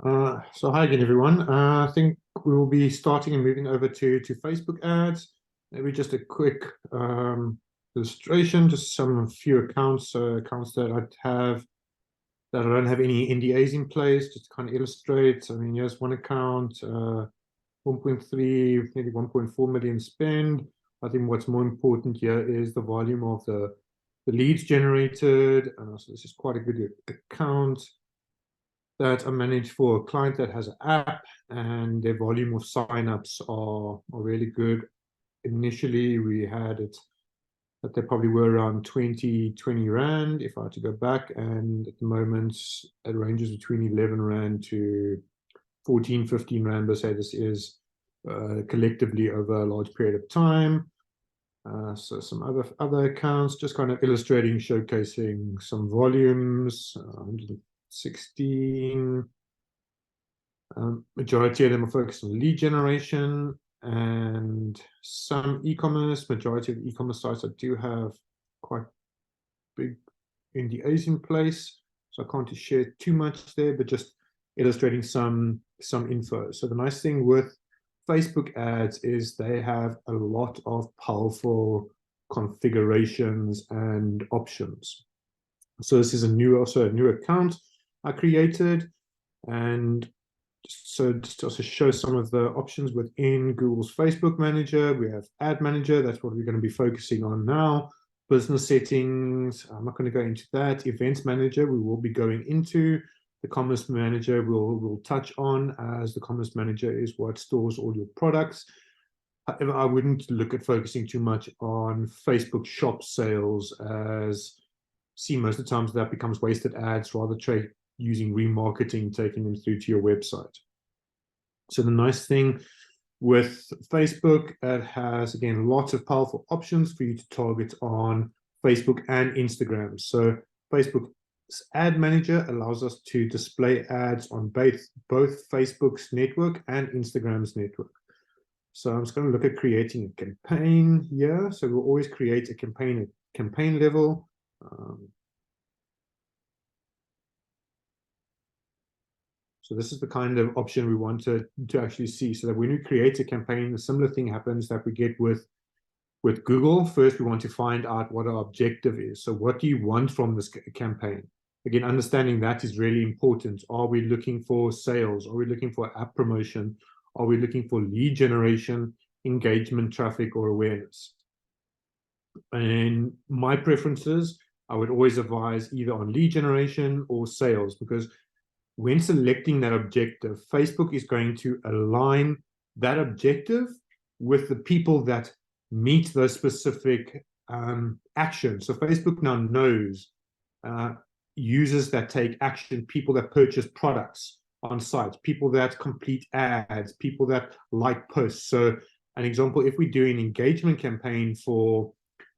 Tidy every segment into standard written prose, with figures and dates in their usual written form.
So hi again, everyone. I think we will be starting and moving over to Facebook ads. Maybe just a quick illustration, just some few accounts, accounts that I have that I don't have any NDAs in place, just to kind of illustrate. I mean, here's one account, 1.3, maybe 1.4 million spend. I think what's more important here is the volume of the leads generated. So this is quite a good account that I manage for a client that has an app, and their volume of signups are really good. Initially, we had it that they probably were around 20 Rand if I had to go back, and at the moment it ranges between 11 Rand to 14, 15 Rand. But say this is collectively over a large period of time. So some other accounts, just kind of illustrating, showcasing some volumes. 116. Majority of them are focused on lead generation and some e-commerce. Majority of the e-commerce sites I do have quite big NDAs in place, so I can't share too much there, but just illustrating some info. So the nice thing with Facebook ads is they have a lot of powerful configurations and options. So this is also a new account I created, and so just to also show some of the options within Google's Facebook Manager. We have Ad Manager, that's what we're going to be focusing on now. Business settings, I'm not going to go into that. Events Manager, we will be going into. The Commerce Manager we'll touch on, as the Commerce Manager is what stores all your products. However, I wouldn't look at focusing too much on Facebook shop sales, as see most of the times that becomes wasted ads. Rather try using remarketing, taking them through to your website. So the nice thing with Facebook, it has, again, lots of powerful options for you to target on Facebook and Instagram. So Facebook's Ad Manager allows us to display ads on both Facebook's network and Instagram's network. So I'm just going to look at creating a campaign here. So we'll always create a campaign at campaign level. So this is the kind of option we want to actually see, so that when we create a campaign, a similar thing happens that we get with Google. First, we want to find out what our objective is. So what do you want from this campaign? Again, understanding that is really important. Are we looking for sales? Are we looking for app promotion? Are we looking for lead generation, engagement, traffic, or awareness? And my preferences, I would always advise either on lead generation or sales, because when selecting that objective, Facebook is going to align that objective with the people that meet those specific actions. So Facebook now knows users that take action, people that purchase products on sites, people that complete ads, people that like posts. So an example, if we do an engagement campaign for,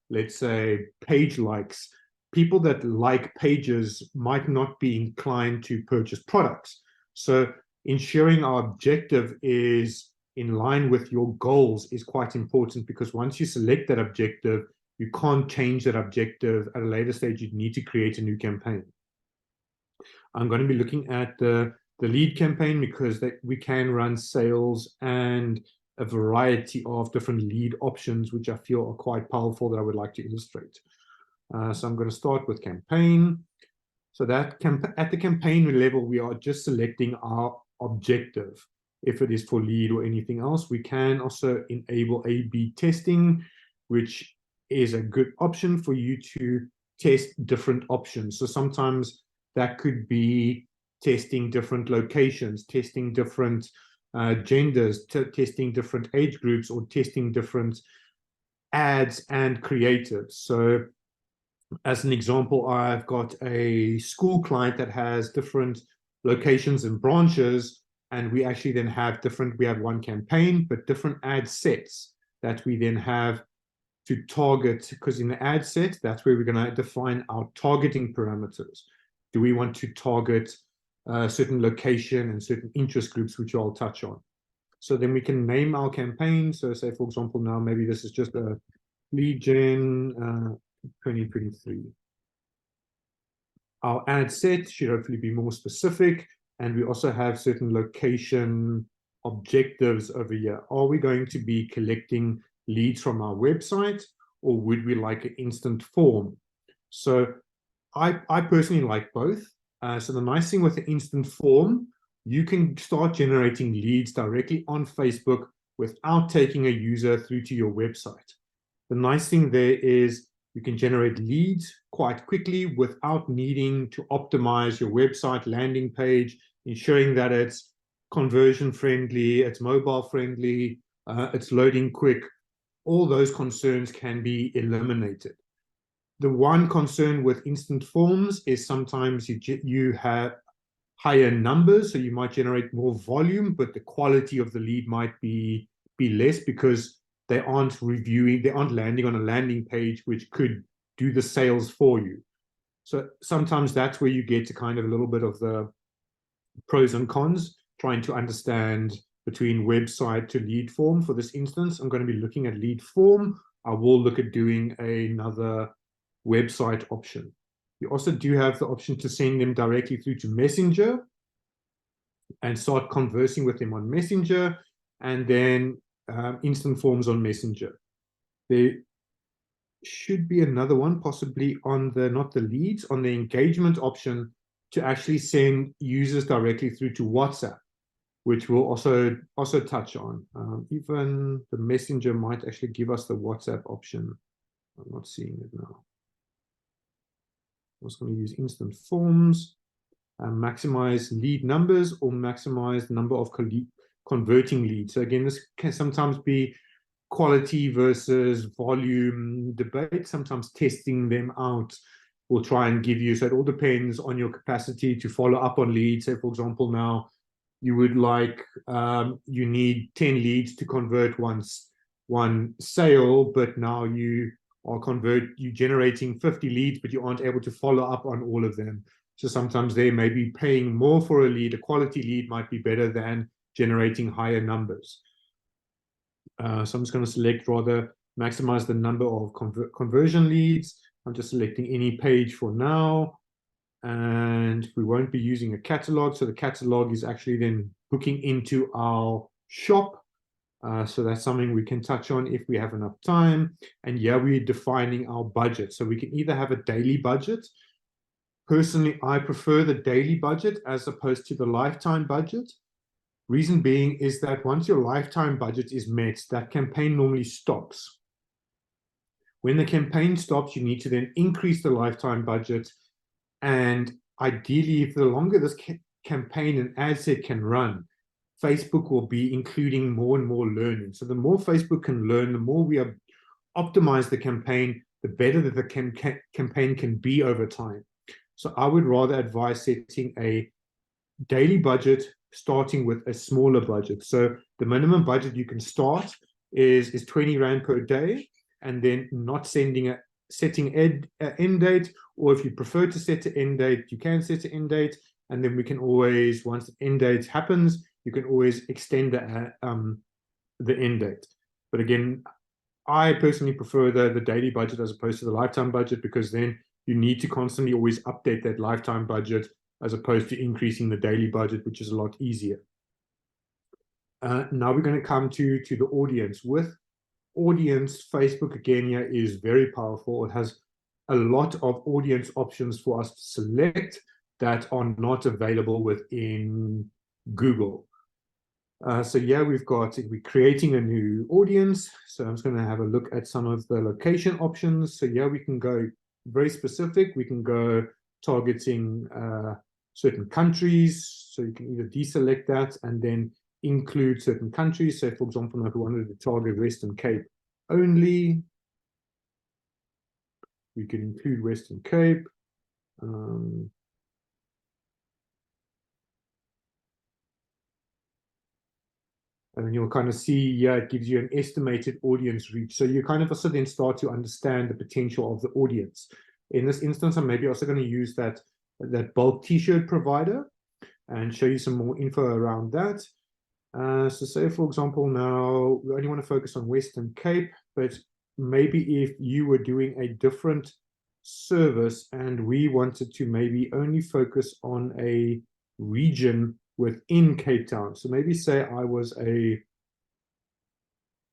let's say, page likes, people that like pages might not be inclined to purchase products. So ensuring our objective is in line with your goals is quite important, because once you select that objective, you can't change that objective at a later stage. You need to create a new campaign. I'm going to be looking at the lead campaign, because we can run sales and a variety of different lead options, which I feel are quite powerful, that I would like to illustrate. So I'm going to start with campaign. So that at the campaign level, we are just selecting our objective. If it is for lead or anything else, we can also enable A/B testing, which is a good option for you to test different options. So sometimes that could be testing different locations, testing different genders, testing different age groups, or testing different ads and creatives. So as an example, I've got a school client that has different locations and branches, and we actually then have we have one campaign, but different ad sets that we then have to target, because in the ad set, that's where we're going to define our targeting parameters. Do we want to target a certain location and certain interest groups, which I'll touch on? So then we can name our campaign. So say, for example, now maybe this is just a lead gen 2023. Our ad set should hopefully be more specific. and we also have certain location objectives over here. Are we going to be collecting leads from our website, or would we like an instant form? So I personally like both. So the nice thing with the instant form, you can start generating leads directly on Facebook without taking a user through to your website. The nice thing there is you can generate leads quite quickly without needing to optimize your website landing page, ensuring that it's conversion friendly, it's mobile friendly, it's loading quick. All those concerns can be eliminated. The one concern with instant forms is sometimes you have higher numbers, so you might generate more volume, but the quality of the lead might be less because they aren't landing on a landing page which could do the sales for you. So sometimes that's where you get to kind of a little bit of the pros and cons, trying to understand between website to lead form. For this instance, I'm going to be looking at lead form. I will look at doing another website option. You also do have the option to send them directly through to Messenger and start conversing with them on Messenger, and then instant forms on Messenger. There should be another one possibly on the, not the leads, on the engagement option to actually send users directly through to WhatsApp, which we'll also touch on. Even the Messenger might actually give us the WhatsApp option. I'm not seeing it now. I was going to use instant forms, maximize lead numbers, or maximize the number of converting leads. So again, this can sometimes be quality versus volume debate. Sometimes testing them out will try and give you, so it all depends on your capacity to follow up on leads. Say, for example, now you would like, you need 10 leads to convert one sale, but now you're generating 50 leads, but you aren't able to follow up on all of them. So sometimes they may be paying more for a lead. A quality lead might be better than generating higher numbers. So I'm just going to select rather maximize the number of conversion leads. I'm just selecting any page for now. And we won't be using a catalog. So the catalog is actually then hooking into our shop. So that's something we can touch on if we have enough time. And yeah, we're defining our budget. So we can either have a daily budget. Personally, I prefer the daily budget as opposed to the lifetime budget. Reason being is that once your lifetime budget is met, that campaign normally stops. When the campaign stops, you need to then increase the lifetime budget. And ideally, if the longer this campaign and ad set can run, Facebook will be including more and more learning. So the more Facebook can learn, the more we optimize the campaign, the better that the campaign can be over time. So I would rather advise setting a daily budget, starting with a smaller budget. So the minimum budget you can start is 20 Rand per day, and then not setting end date, or if you prefer to set an end date, you can set an end date, and then we can always, once the end date happens, you can always extend the end date. But again, I personally prefer the daily budget as opposed to the lifetime budget, because then you need to constantly always update that lifetime budget as opposed to increasing the daily budget, which is a lot easier. Now we're going to come to the audience. With audience, Facebook again here is very powerful. It has a lot of audience options for us to select that are not available within Google. So yeah, we're creating a new audience. So I'm just going to have a look at some of the location options. So yeah, we can go very specific. We can go targeting certain countries. So you can either deselect that and then include certain countries. So for example, if we wanted to target Western Cape only, we can include Western Cape. And then you'll kind of see, yeah, it gives you an estimated audience reach. So you kind of also then start to understand the potential of the audience. In this instance, I'm maybe also going to use that bulk t-shirt provider and show you some more info around that. So say, for example, now we only want to focus on Western Cape, but maybe if you were doing a different service and we wanted to maybe only focus on a region within Cape Town. So maybe say I was a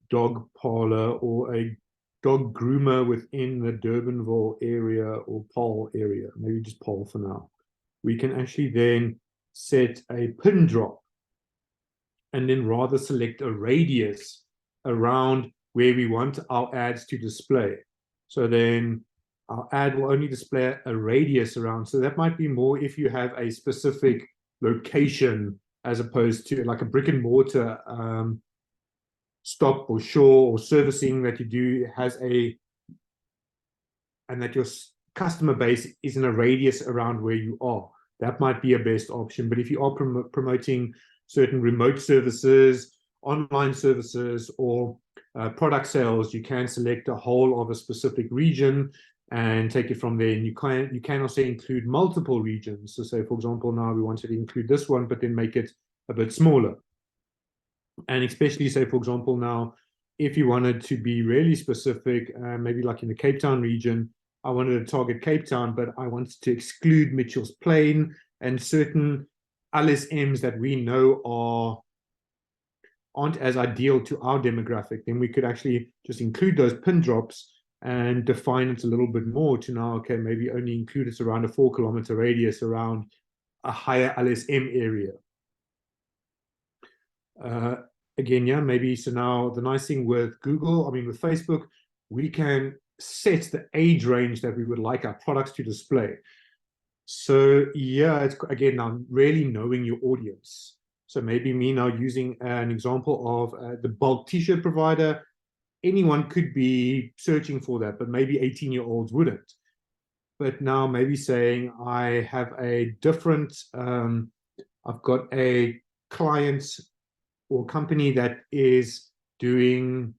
dog parlor or a dog groomer within the Durbanville area or Paarl area, maybe just Paarl for now. We can actually then set a pin drop and then rather select a radius around where we want our ads to display. So then our ad will only display a radius around. So that might be more if you have a specific location as opposed to like a brick and mortar stop or shore or servicing that you do has a, and that your customer base is in a radius around where you are. That might be a best option. But if you are promoting certain remote services, online services, or product sales, you can select a whole of a specific region and take it from there. And you can also include multiple regions. So say, for example, now we wanted to include this one, but then make it a bit smaller. And especially say, for example, now, if you wanted to be really specific, maybe like in the Cape Town region, I wanted to target Cape Town, but I wanted to exclude Mitchell's Plain and certain LSMs that we know aren't as ideal to our demographic, then we could actually just include those pin drops and define it a little bit more to now, okay, maybe only include it around a 4-kilometer radius around a higher LSM area. Again, yeah, maybe so now the nice thing with Google, I mean, with Facebook, we can set the age range that we would like our products to display. So yeah, it's again now really knowing your audience. So maybe me now using an example of the bulk t-shirt provider, anyone could be searching for that, but maybe 18-year-olds wouldn't. But now maybe saying I have a different, I've got a client or company that is doing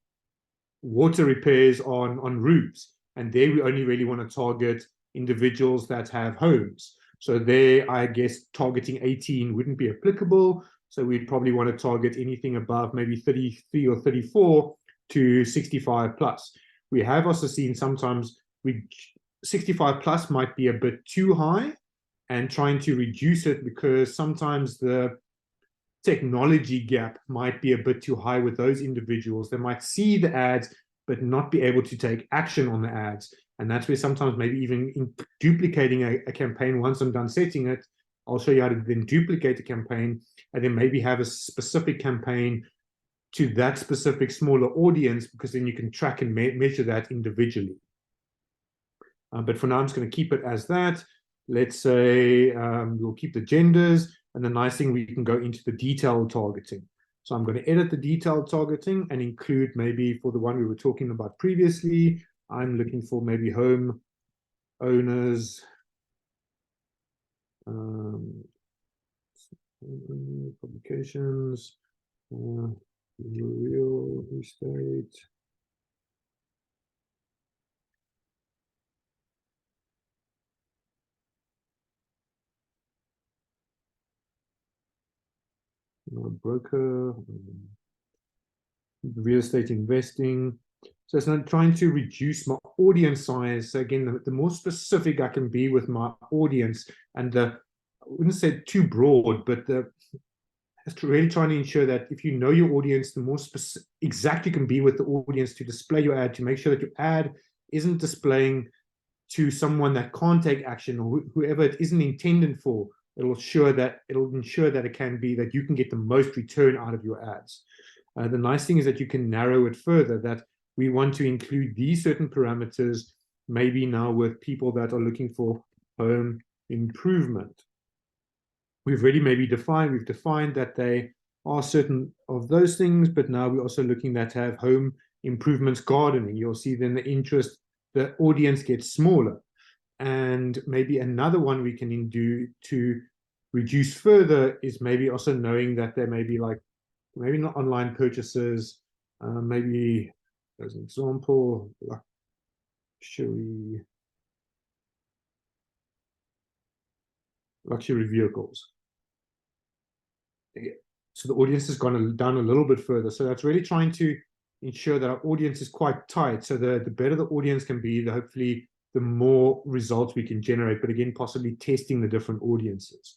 water repairs on roofs, and there we only really want to target individuals that have homes. So there, I guess targeting 18 wouldn't be applicable. So we'd probably want to target anything above maybe 33 or 34 to 65 plus. We have also seen sometimes 65 plus might be a bit too high, and trying to reduce it because sometimes the technology gap might be a bit too high with those individuals. They might see the ads, but not be able to take action on the ads. And that's where sometimes maybe even duplicating a campaign, once I'm done setting it, I'll show you how to then duplicate the campaign and then maybe have a specific campaign to that specific smaller audience, because then you can track and measure that individually. But for now, I'm just going to keep it as that. Let's say we'll keep the genders. And the nice thing, we can go into the detailed targeting. So I'm going to edit the detailed targeting and include maybe for the one we were talking about previously, I'm looking for maybe home owners, publications, real estate. Broker, real estate investing. So it's not trying to reduce my audience size. So again, the more specific I can be with my audience, and I wouldn't say too broad, but it's really trying to ensure that if you know your audience, the more exact you can be with the audience to display your ad, to make sure that your ad isn't displaying to someone that can't take action or whoever it isn't intended for. It'll ensure that it can be that you can get the most return out of your ads. The nice thing is that you can narrow it further, that we want to include these certain parameters, maybe now with people that are looking for home improvement. We've defined that they are certain of those things, but now we're also looking at have home improvements gardening. You'll see then the audience gets smaller. And maybe another one we can do to reduce further is maybe also knowing that there may be like, maybe not online purchases, maybe as an example, luxury vehicles. So the audience has gone down a little bit further. So that's really trying to ensure that our audience is quite tight. So the better the audience can be, hopefully the more results we can generate. But again, possibly testing the different audiences.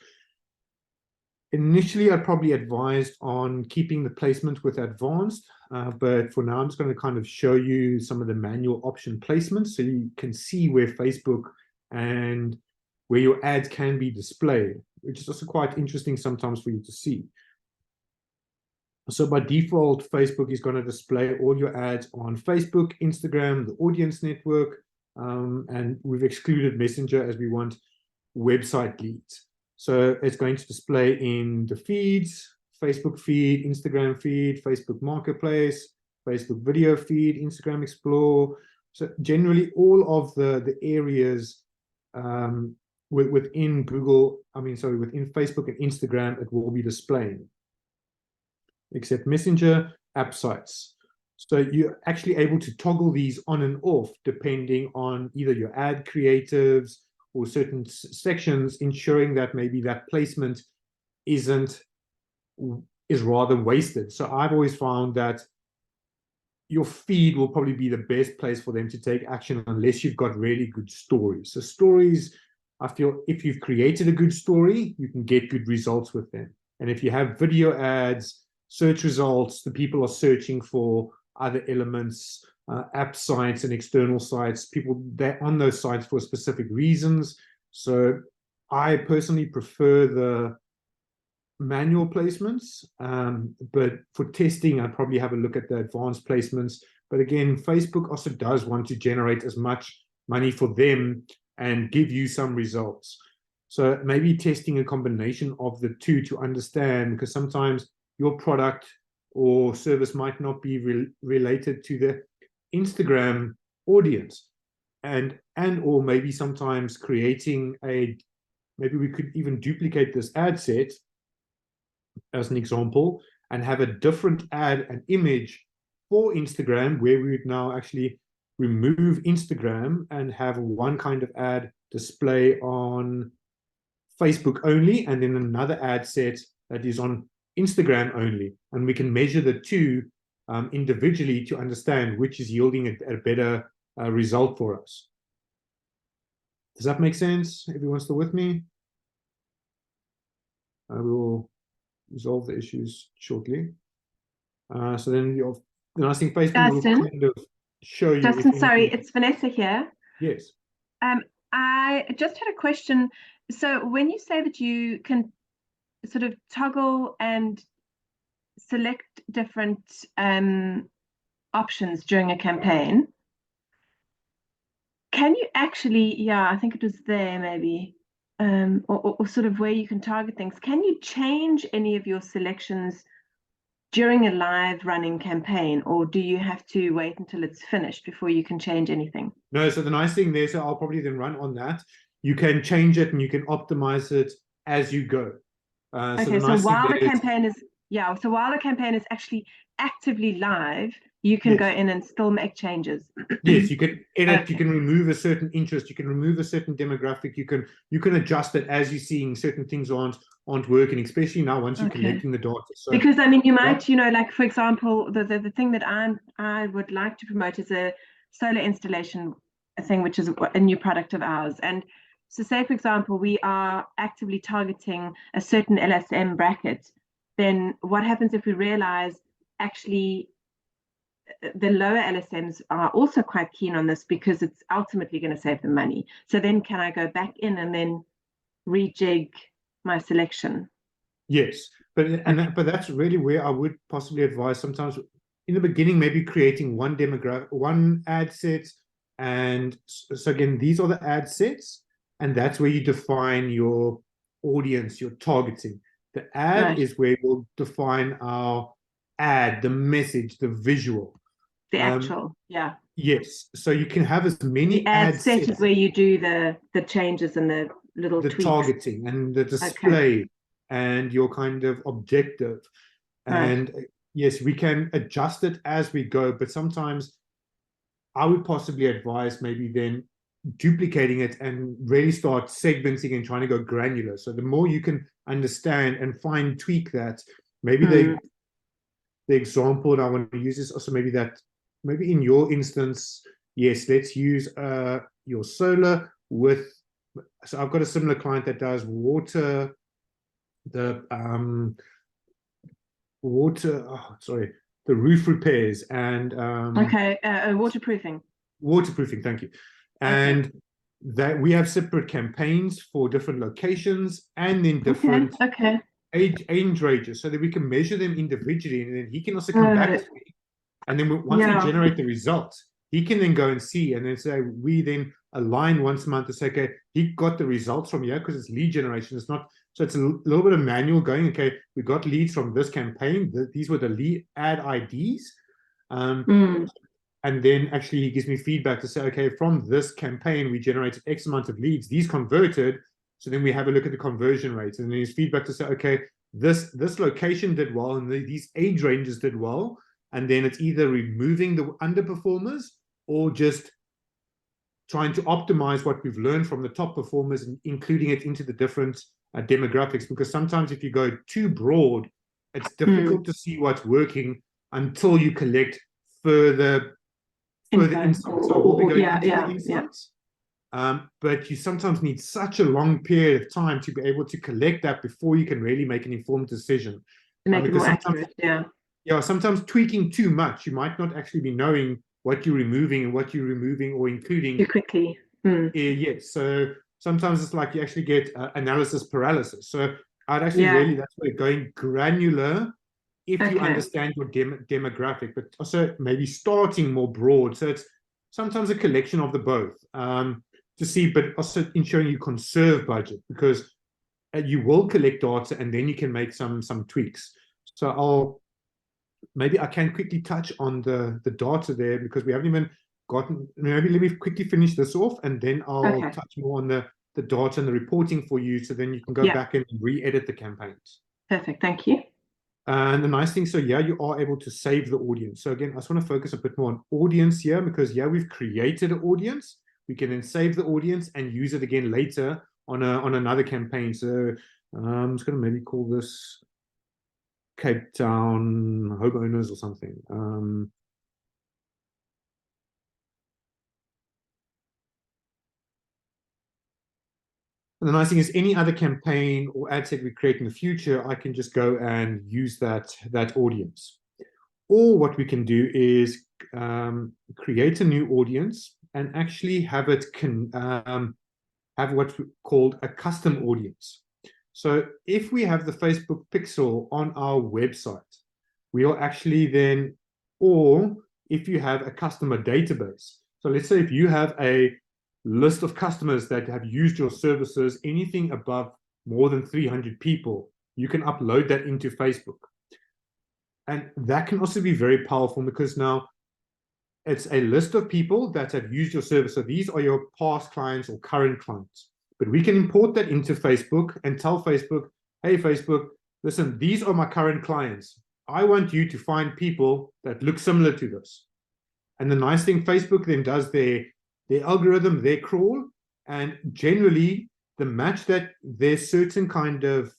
Initially, I probably advised on keeping the placement with advanced, but for now, I'm just going to kind of show you some of the manual option placements so you can see where Facebook and where your ads can be displayed, which is also quite interesting sometimes for you to see. So by default, Facebook is going to display all your ads on Facebook, Instagram, the audience network, and we've excluded Messenger as we want website leads. So it's going to display in the feeds, Facebook feed, Instagram feed, Facebook Marketplace, Facebook video feed, Instagram Explore. So generally all of the areas within within Facebook and Instagram, it will be displaying, except Messenger, app sites. So you're actually able to toggle these on and off depending on either your ad creatives or certain sections, ensuring that maybe that placement is rather wasted. So I've always found that your feed will probably be the best place for them to take action unless you've got really good stories. So stories, I feel if you've created a good story, you can get good results with them. And if you have video ads, search results, the people are searching for other elements, app sites and external sites, people, they're on those sites for specific reasons. So I personally prefer the manual placements, but for testing, I'd probably have a look at the advanced placements. But again, Facebook also does want to generate as much money for them and give you some results. So maybe testing a combination of the two to understand, because sometimes your product or service might not be related to the Instagram audience, and or maybe sometimes creating maybe we could even duplicate this ad set as an example and have a different ad and image for Instagram, where we would now actually remove Instagram and have one kind of ad display on Facebook only, and then another ad set that is on Instagram only. And we can measure the two individually to understand which is yielding a better result for us. Does that make sense? Everyone still with me? I will resolve the issues shortly. So then I think Facebook will kind of show you. Justin, sorry, it's Vanessa here. Yes. I just had a question. So when you say that you can sort of toggle and select different options during a campaign, can you actually, yeah, I think it was there maybe, or sort of where you can target things, can you change any of your selections during a live running campaign, or do you have to wait until it's finished before you can change anything? No, so the nice thing there, so I'll probably then run on that. You can change it and you can optimize it as you go. Okay, so while the campaign is, yeah, so while the campaign is actually actively live, you can go in and still make changes. Yes, you can edit, you can remove a certain interest, you can remove a certain demographic, you can adjust it as you're seeing certain things aren't working, especially now once you're collecting the data. So, because I mean, you might, you know, like for example, the thing that I would like to promote is a solar installation thing, which is a new product of ours. And so say, for example, we are actively targeting a certain LSM bracket, then what happens if we realize actually the lower LSMs are also quite keen on this because it's ultimately going to save them money? So then can I go back in and then rejig my selection? Yes, but that's really where I would possibly advise sometimes in the beginning, maybe creating one demographic, one ad set. And so again, these are the ad sets, and that's where you define your audience, your targeting. The ad is where we'll define our ad, the message, the visual. The actual, yeah. Yes, so you can have as many the ad set is where you do the changes and the little tweaks. Targeting and the display and your kind of objective. And yes, we can adjust it as we go, but sometimes I would possibly advise maybe then duplicating it and really start segmenting and trying to go granular. So the more you can understand and fine tweak that, maybe the example that I want to use is also maybe in your instance, yes, let's use your solar with, so I've got a similar client that does water the the roof repairs and waterproofing. Waterproofing, thank you. And okay. that we have separate campaigns for different locations and then different age ranges, so that we can measure them individually, and then he can also come back to me, and then once we generate the results, he can then go and see, and then say, we then align once a month to say, okay, he got the results from here, because it's lead generation. It's not, so it's a little bit of manual going, okay, we got leads from this campaign, these were the lead ad IDs, and then actually he gives me feedback to say, okay, from this campaign we generated X amount of leads, these converted, so then we have a look at the conversion rates, and then his feedback to say, okay, this location did well, and these age ranges did well, and then it's either removing the underperformers or just trying to optimize what we've learned from the top performers and including it into the different demographics, because sometimes if you go too broad, it's difficult to see what's working until you collect further insights. So we'll be going into the insights. But you sometimes need such a long period of time to be able to collect that before you can really make an informed decision. To make it more accurate, sometimes tweaking too much, you might not actually be knowing what you're removing and what you're removing or including too quickly. Yes, so sometimes it's like you actually get analysis paralysis. So I'd actually really, that's where going granular, if you understand your demographic, but also maybe starting more broad. So it's sometimes a collection of the both, to see, but also ensuring you conserve budget, because you will collect data and then you can make some tweaks. So maybe I can quickly touch on the data there, because we haven't even gotten, maybe let me quickly finish this off, and then I'll touch more on the data and the reporting for you, so then you can go back and re-edit the campaigns. Perfect, thank you. And the nice thing, so you are able to save the audience. So again, I just want to focus a bit more on audience here, because we've created an audience. We can then save the audience and use it again later on another campaign. So I'm just going to maybe call this Cape Town homeowners or something. And the nice thing is, any other campaign or ad set we create in the future, I can just go and use that audience. Or what we can do is create a new audience and actually have it have what's called a custom audience. So if we have the Facebook pixel on our website, we'll actually then, or if you have a customer database. So let's say if you have a list of customers that have used your services, anything above more than 300 people, you can upload that into Facebook. And that can also be very powerful, because now it's a list of people that have used your service. So these are your past clients or current clients. But we can import that into Facebook and tell Facebook, hey, Facebook, listen, these are my current clients. I want you to find people that look similar to this. And the nice thing, Facebook then does their algorithm, their crawl, and generally the match that there's certain kind of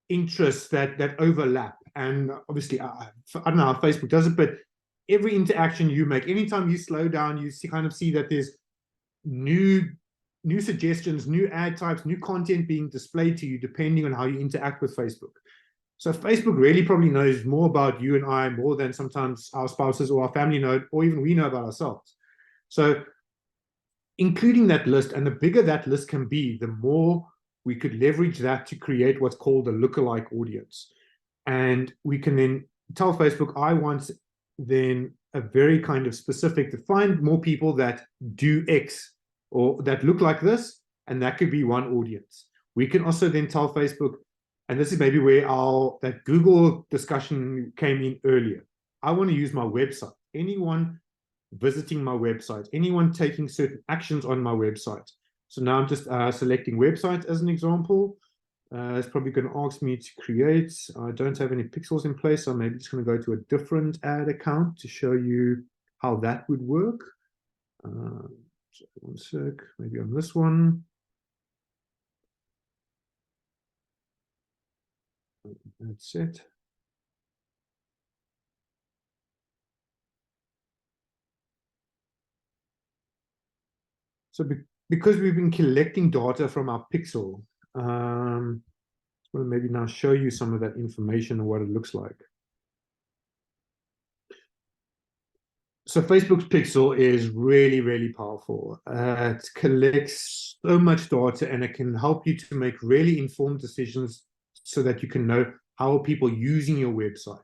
interests that overlap. And obviously, I don't know how Facebook does it, but every interaction you make, anytime you slow down, you kind of see that there's new suggestions, new ad types, new content being displayed to you depending on how you interact with Facebook. So Facebook really probably knows more about you and I, more than sometimes our spouses or our family know, or even we know about ourselves. So including that list, and the bigger that list can be, the more we could leverage that to create what's called a lookalike audience. And we can then tell Facebook, I want then a very kind of specific, to find more people that do X or that look like this, and that could be one audience. We can also then tell Facebook, and this is maybe where that Google discussion came in earlier. I want to use my website. Anyone visiting my website, anyone taking certain actions on my website. So now I'm just selecting website as an example. It's probably going to ask me to create. I don't have any pixels in place, so I'm maybe just going to go to a different ad account to show you how that would work. So one sec, maybe on this one. That's it. So because we've been collecting data from our pixel, So maybe now show you some of that information and what it looks like. So Facebook's Pixel is really, really powerful. It collects so much data and it can help you to make really informed decisions so that you can know how are people using your website,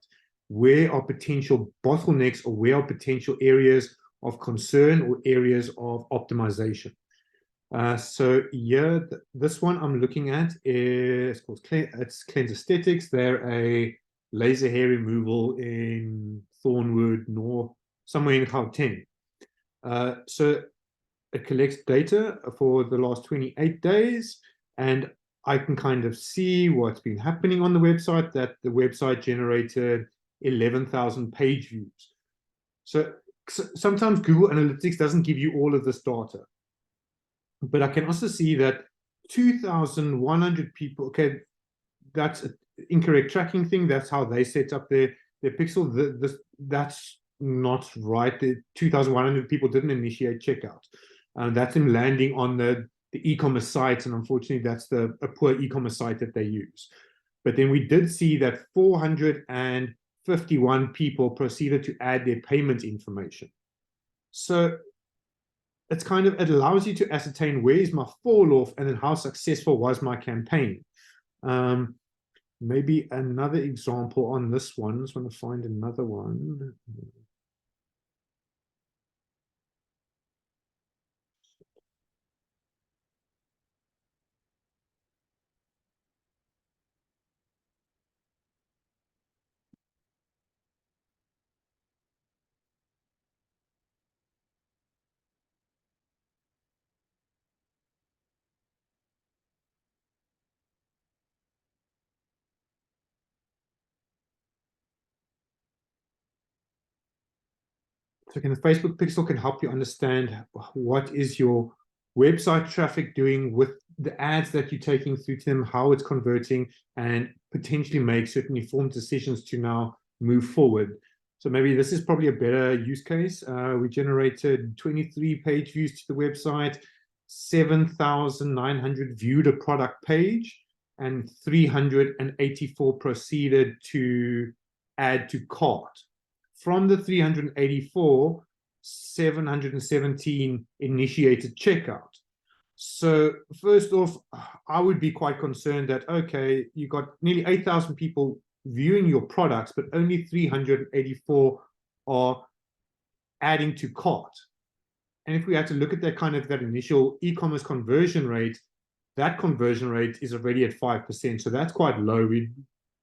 where are potential bottlenecks or where are potential areas of concern or areas of optimization. So here, this one I'm looking at is called Cleanse Aesthetics. They're a laser hair removal in Thornwood, somewhere in Gauteng. So it collects data for the last 28 days, and I can kind of see what's been happening on the website, that the website generated 11,000 page views. So sometimes Google Analytics doesn't give you all of this data. But I can also see that 2,100 people, okay, that's an incorrect tracking thing. That's how they set up their pixel. That's not right. The 2,100 people didn't initiate checkout. That's them landing on the e-commerce sites, and unfortunately, that's a poor e-commerce site that they use. But then we did see that 451 people proceeded to add their payment information. So it's kind of, it allows you to ascertain where is my fall off and then how successful was my campaign. Maybe another example on this one. I just want to find another one. So the Facebook Pixel can help you understand what is your website traffic doing with the ads that you're taking through to them, how it's converting, and potentially make certain informed decisions to now move forward. So maybe this is probably a better use case. We generated 23 page views to the website, 7,900 viewed a product page, and 384 proceeded to add to cart. From the 384, 717 initiated checkout. So first off, I would be quite concerned that, okay, you got nearly 8,000 people viewing your products, but only 384 are adding to cart. And if we had to look at that kind of that initial e-commerce conversion rate, that conversion rate is already at 5%. So that's quite low.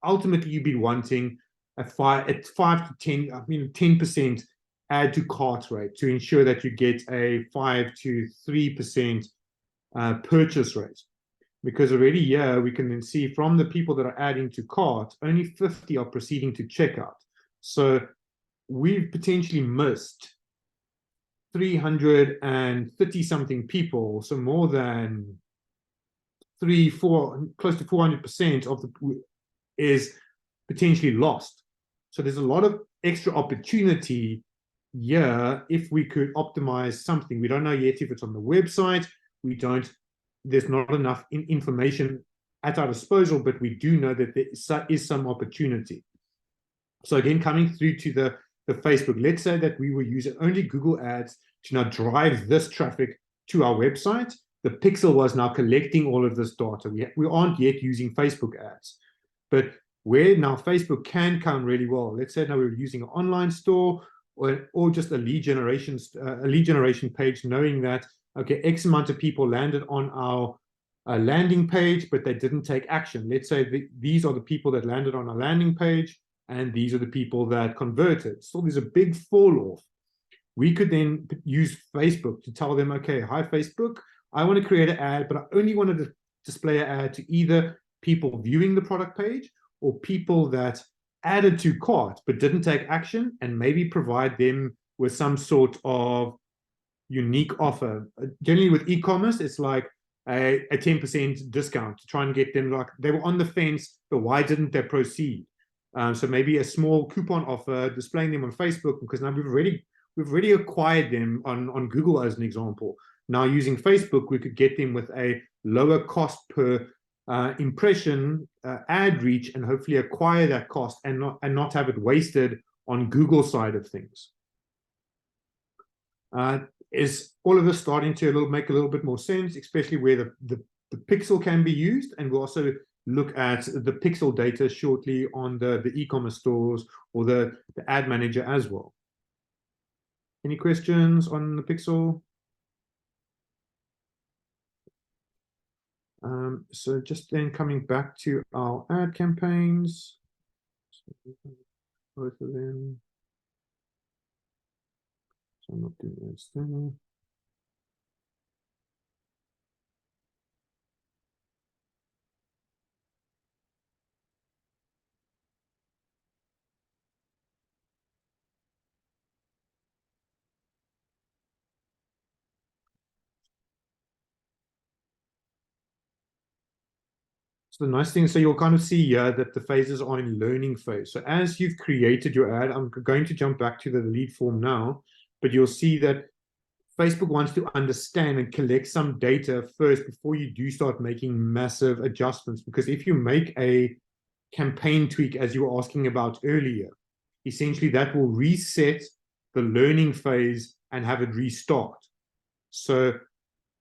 Ultimately, you'd be wanting at 5 to 10, 10% add to cart rate to ensure that you get a 5 to 3% purchase rate. Because already here we can then see from the people that are adding to cart, only 50 are proceeding to checkout. So we've potentially missed 330 something people, so more than 4 close to 400% of the is potentially lost. So there's a lot of extra opportunity here if we could optimize something. We don't know yet if it's on the website. There's not enough information at our disposal, but we do know that there is some opportunity. So again, coming through to the Facebook, let's say that we were using only Google Ads to now drive this traffic to our website. The Pixel was now collecting all of this data. We aren't yet using Facebook ads, but where now Facebook can come really well. Let's say now we're using an online store or just a lead generation page, knowing that, okay, X amount of people landed on our landing page, but they didn't take action. Let's say these are the people that landed on our landing page, and these are the people that converted. So there's a big fall off. We could then use Facebook to tell them, okay, hi, Facebook, I want to create an ad, but I only want to display an ad to either people viewing the product page or people that added to cart but didn't take action, and maybe provide them with some sort of unique offer. Generally with e-commerce, it's like a 10% discount to try and get them, like they were on the fence, but why didn't they proceed? So maybe a small coupon offer, displaying them on Facebook, because now we've already acquired them on Google as an example. Now using Facebook, we could get them with a lower cost per impression, ad reach, and hopefully acquire that cost and not have it wasted on Google side of things. Is all of this starting to make a little bit more sense, especially where the pixel can be used? And we'll also look at the pixel data shortly on the e-commerce stores or the ad manager as well. Any questions on the pixel? So just then coming back to our ad campaigns, both of them. So I'm not doing this thing. So the nice thing, so you'll kind of see here that the phases are in learning phase. So as you've created your ad, I'm going to jump back to the lead form now, but you'll see that Facebook wants to understand and collect some data first before you do start making massive adjustments. Because if you make a campaign tweak, as you were asking about earlier, essentially that will reset the learning phase and have it restart. So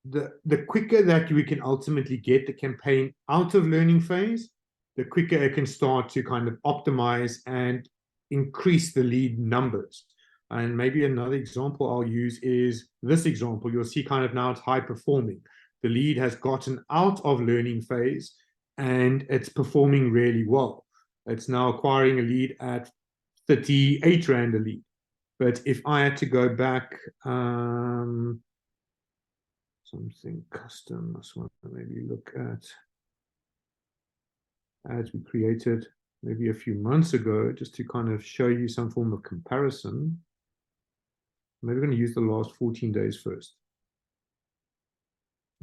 the quicker that we can ultimately get the campaign out of learning phase, the quicker it can start to kind of optimize and increase the lead numbers. And maybe another example I'll use is this example. You'll see kind of now it's high performing. The lead has gotten out of learning phase and it's performing really well. It's now acquiring a lead at 38 Rand a lead. But if I had to go back, something custom, I just want to maybe look at ads we created maybe a few months ago, just to kind of show you some form of comparison. Maybe we're going to use the last 14 days first.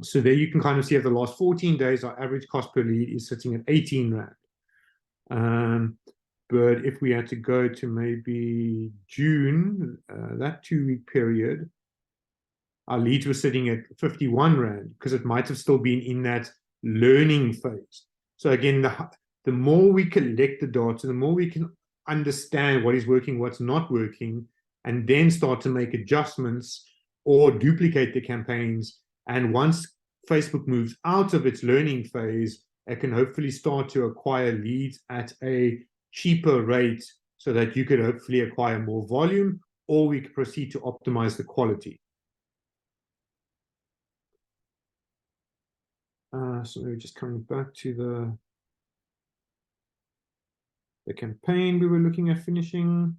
So there you can kind of see at the last 14 days, our average cost per lead is sitting at 18 Rand. But if we had to go to maybe June, that 2-week period, our leads were sitting at 51 Rand because it might have still been in that learning phase. So again, the more we collect the data, the more we can understand what is working, what's not working, and then start to make adjustments or duplicate the campaigns. And once Facebook moves out of its learning phase, it can hopefully start to acquire leads at a cheaper rate so that you could hopefully acquire more volume, or we could proceed to optimize the quality. So we're just coming back to the campaign we were looking at finishing.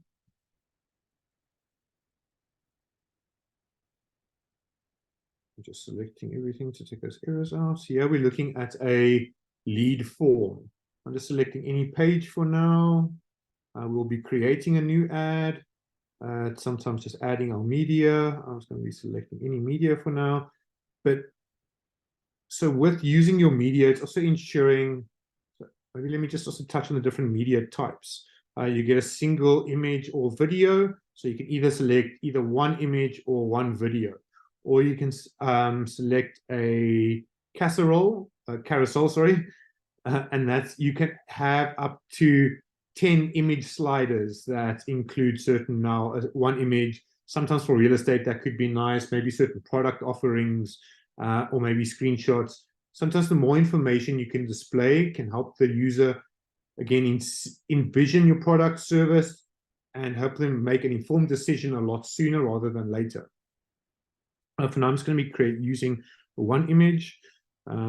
I'm just selecting everything to take those errors out. So here we're looking at a lead form. I'm just selecting any page for now. We'll be creating a new ad. Sometimes just adding our media. I'm just going to be selecting any media for now. But so with using your media, it's also ensuring, so maybe let me just also touch on the different media types. You get a single image or video. So you can either select either one image or one video, or you can select a carousel, sorry, and that's, you can have up to 10 image sliders that include certain, now one image. Sometimes for real estate that could be nice, maybe certain product offerings, or maybe screenshots. Sometimes the more information you can display can help the user, again, envision your product, service, and help them make an informed decision a lot sooner rather than later. For now, I'm just going to be using one image.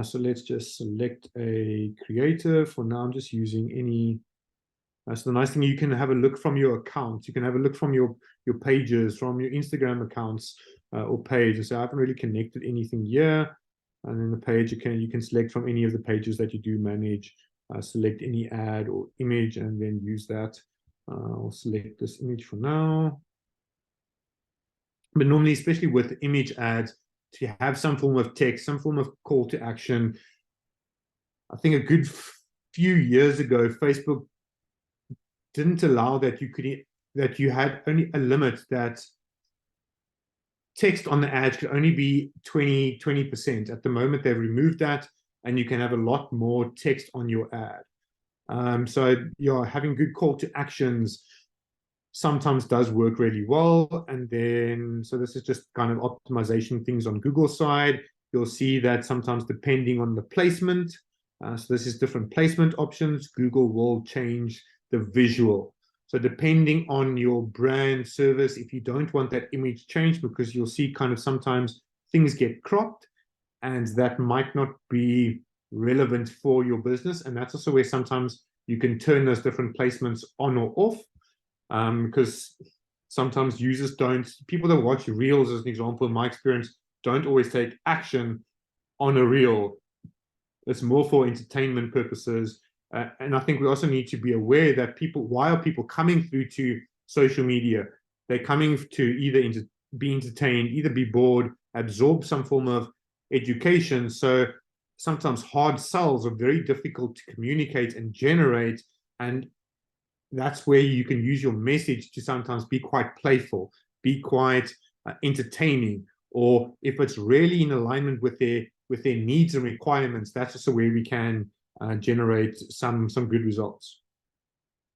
So let's just select a creator. For now, I'm just using any. So the nice thing, you can have a look from your account. You can have a look from your pages, from your Instagram accounts or pages. So I haven't really connected anything here. And then the page, you can select from any of the pages that you do manage. Select any ad or image and then use that. I'll select this image for now. But normally, especially with image ads, to have some form of text, some form of call to action. I think a good few years ago, Facebook didn't allow that you had only a limit that text on the ads could only be 20%. At the moment, they've removed that. and you can have a lot more text on your ad. So you're having good call to actions sometimes does work really well. And then, so this is just kind of optimization things on Google side. You'll see that sometimes depending on the placement, so this is different placement options, Google will change the visual. So depending on your brand service, if you don't want that image changed, because you'll see kind of sometimes things get cropped and that might not be relevant for your business. And that's also where sometimes you can turn those different placements on or off, because sometimes users don't, people that watch reels as an example, in my experience, don't always take action on a reel. It's more for entertainment purposes. And I think we also need to be aware that people, why are people coming through to social media? They're coming to either be entertained, either be bored, absorb some form of education. So sometimes hard sells are very difficult to communicate and generate. And that's where you can use your message to sometimes be quite playful, be quite entertaining, or if it's really in alignment with their needs and requirements, that's also where we can generate some good results.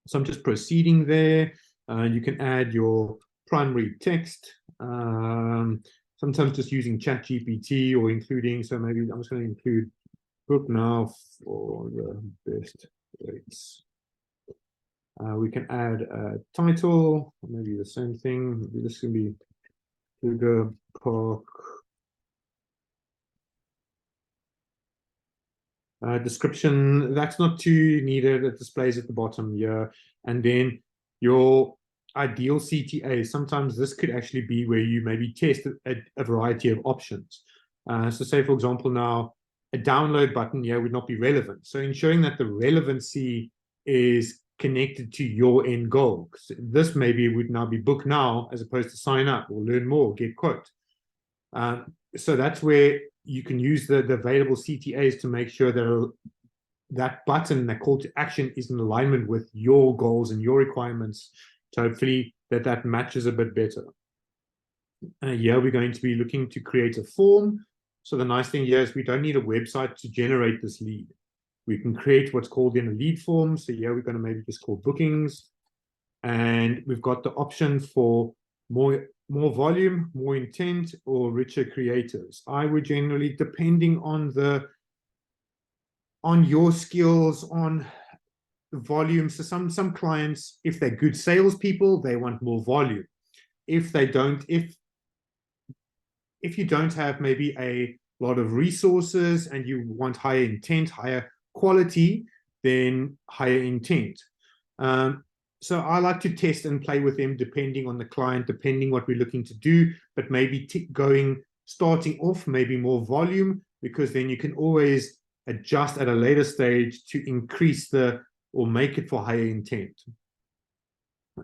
So I'm just proceeding there. You can add your primary text. Sometimes just using ChatGPT or including, so maybe I'm just going to include book now for the best rates. We can add a title, maybe the same thing. Maybe this can be Kruger Park. Description, that's not too needed. It displays at the bottom here. And then your ideal CTA, sometimes this could actually be where you maybe test a variety of options. So say, for example, now a download button here would not be relevant. So ensuring that the relevancy is connected to your end goal. This maybe would now be book now as opposed to sign up or learn more, get quote. So that's where you can use the available CTAs to make sure that that button, that call to action, is in alignment with your goals and your requirements. So hopefully that matches a bit better. Here we're going to be looking to create a form. So the nice thing here is we don't need a website to generate this lead. We can create what's called in a lead form. So here we're going to maybe just call bookings. And we've got the option for more volume, more intent, or richer creatives. I would generally, depending on your skills, on the volume. So some clients, if they're good salespeople, they want more volume. If they don't, if you don't have maybe a lot of resources and you want higher intent, higher quality, then higher intent. So I like to test and play with them depending on the client, depending what we're looking to do, but maybe starting off maybe more volume, because then you can always adjust at a later stage to increase or make it for higher intent.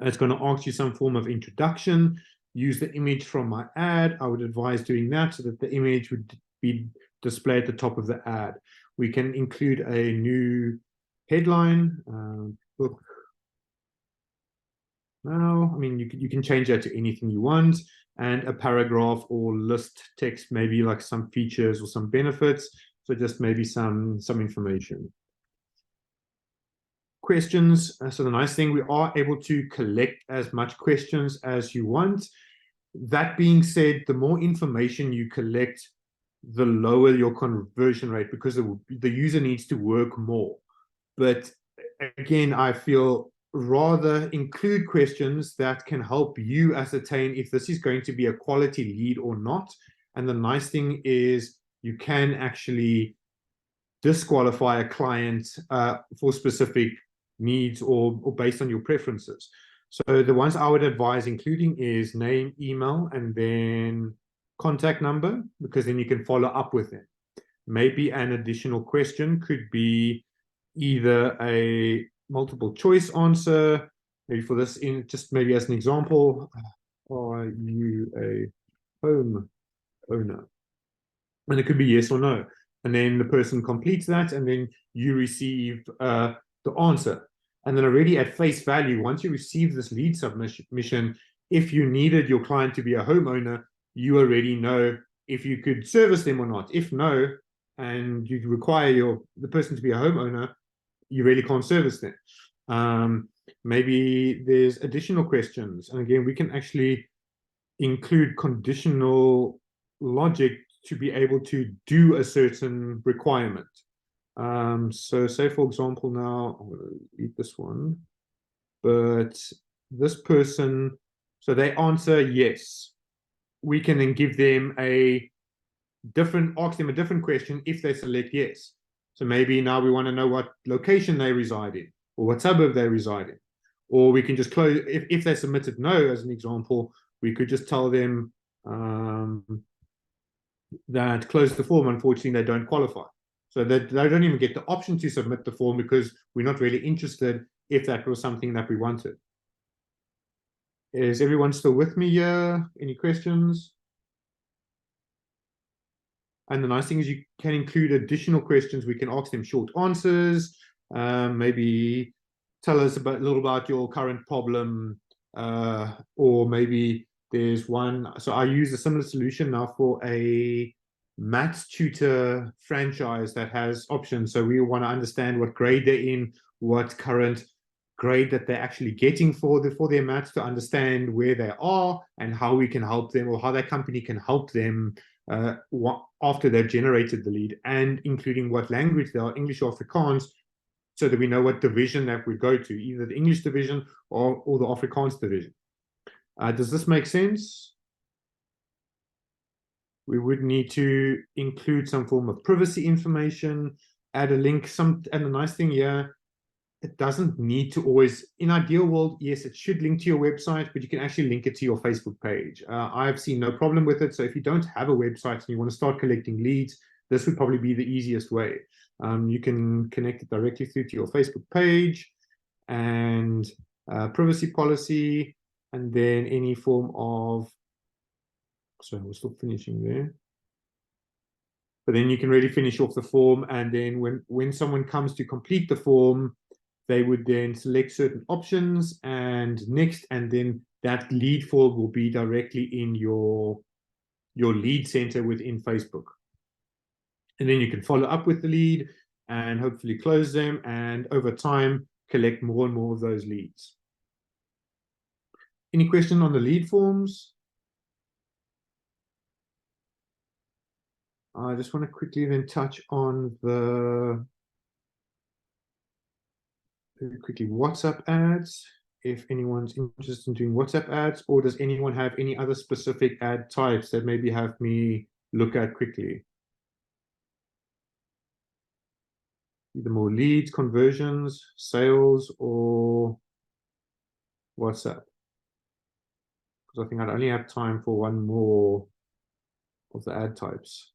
It's going to ask you some form of introduction. Use the image from my ad. I would advise doing that so that the image would be displayed at the top of the ad. We can include a new headline, book now. I mean, you can change that to anything you want, and a paragraph or list text, maybe like some features or some benefits. So just maybe some information. Questions. So the nice thing, we are able to collect as much questions as you want. That being said, the more information you collect, the lower your conversion rate, because the user needs to work more. But again, I feel rather include questions that can help you ascertain if this is going to be a quality lead or not. And the nice thing is you can actually disqualify a client for specific needs or based on your preferences. So the ones I would advise including is name, email, and then contact number, because then you can follow up with them. Maybe an additional question could be either a multiple choice answer, maybe for this, just maybe as an example, are you a home owner? And it could be yes or no. And then the person completes that, and then you receive the answer. And then already at face value, once you receive this lead submission, if you needed your client to be a homeowner, you already know if you could service them or not. If no, and you require the person to be a homeowner, you really can't service them. Maybe there's additional questions, and again, we can actually include conditional logic to be able to do a certain requirement. So say, for example, now I'm going to read this one, but this person, so they answer yes. We can then give them ask them a different question if they select yes. So maybe now we want to know what location they reside in, or what suburb they reside in. Or we can just close, if they submitted no, as an example, we could just tell them that close the form, unfortunately, they don't qualify. So that they don't even get the option to submit the form because we're not really interested if that was something that we wanted. Is everyone still with me here? Any questions? And the nice thing is you can include additional questions. We can ask them short answers, maybe tell us a little about your current problem, or maybe there's one. So I use a similar solution now for a maths tutor franchise that has options. So we want to understand what grade they're in, what current grade that they're actually getting for their maths, to understand where they are and how we can help them, or how that company can help them after they've generated the lead, and including what language they are, English or Afrikaans, so that we know what division that we go to, either the English division or the Afrikaans division. Does this make sense? We would need to include some form of privacy information, add a link. And the nice thing here, it doesn't need to always, in ideal world, yes, it should link to your website, but you can actually link it to your Facebook page. I've seen no problem with it. So if you don't have a website and you want to start collecting leads, this would probably be the easiest way. You can connect it directly through to your Facebook page, and privacy policy, and then any form of, so we're still finishing there. But then you can really finish off the form, and then when someone comes to complete the form, they would then select certain options and next, and then that lead form will be directly in your lead center within Facebook. And then you can follow up with the lead and hopefully close them, and over time collect more and more of those leads. Any question on the lead forms? I just want to quickly then touch on the very quickly WhatsApp ads, if anyone's interested in doing WhatsApp ads, or does anyone have any other specific ad types that maybe have me look at quickly? Either more leads, conversions, sales, or WhatsApp. Because I think I'd only have time for one more of the ad types.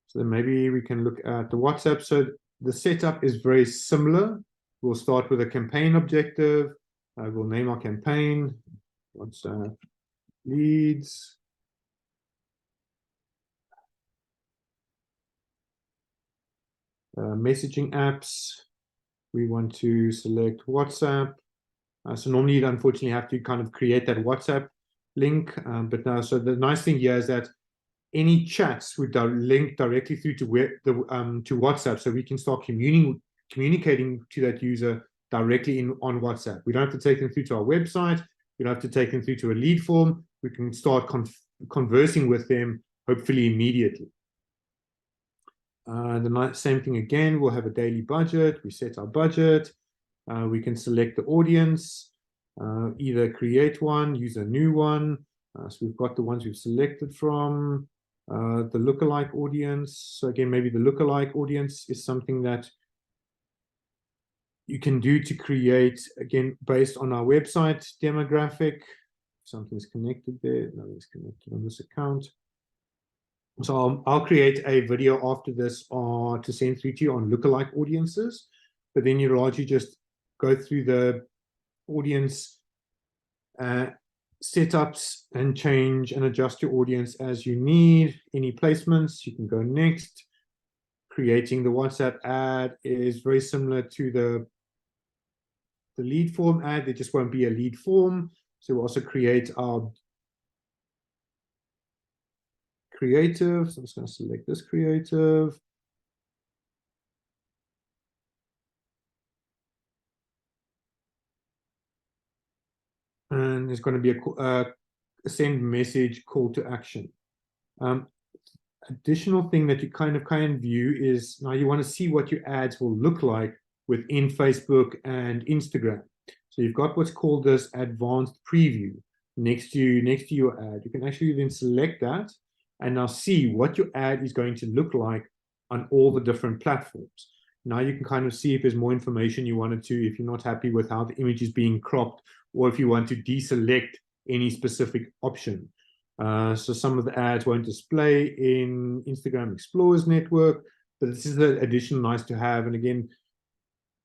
So then maybe we can look at the WhatsApp. So the setup is very similar. We'll start with a campaign objective. We'll name our campaign WhatsApp leads. Messaging apps. We want to select WhatsApp. So normally you'd unfortunately have to kind of create that WhatsApp link. But now, so the nice thing here is that any chats would link directly through to to WhatsApp, so we can start communicating to that user directly on WhatsApp. We don't have to take them through to our website. We don't have to take them through to a lead form. We can start conversing with them, hopefully immediately. The same thing again, we'll have a daily budget. We set our budget. We can select the audience, either create one, use a new one. So we've got the ones we've selected from. The lookalike audience. So again, maybe the lookalike audience is something that you can do to create, again, based on our website demographic. Something's connected there. Nothing's connected on this account. So I'll create a video after this to send through to you on lookalike audiences. But then you largely just go through the audience setups and change and adjust your audience as you need. Any placements, you can go next. Creating the WhatsApp ad is very similar to the lead form ad. There just won't be a lead form. So we'll also create our creative. So I'm just going to select this creative. And there's going to be a send message call to action. Additional thing that you can view is now you want to see what your ads will look like within Facebook and Instagram. So you've got what's called this advanced preview next to your ad. You can actually then select that and now see what your ad is going to look like on all the different platforms. Now you can kind of see if there's more information you wanted to, if you're not happy with how the image is being cropped, or if you want to deselect any specific option. So some of the ads won't display in Instagram Explorers network, but this is the additional nice to have. And again,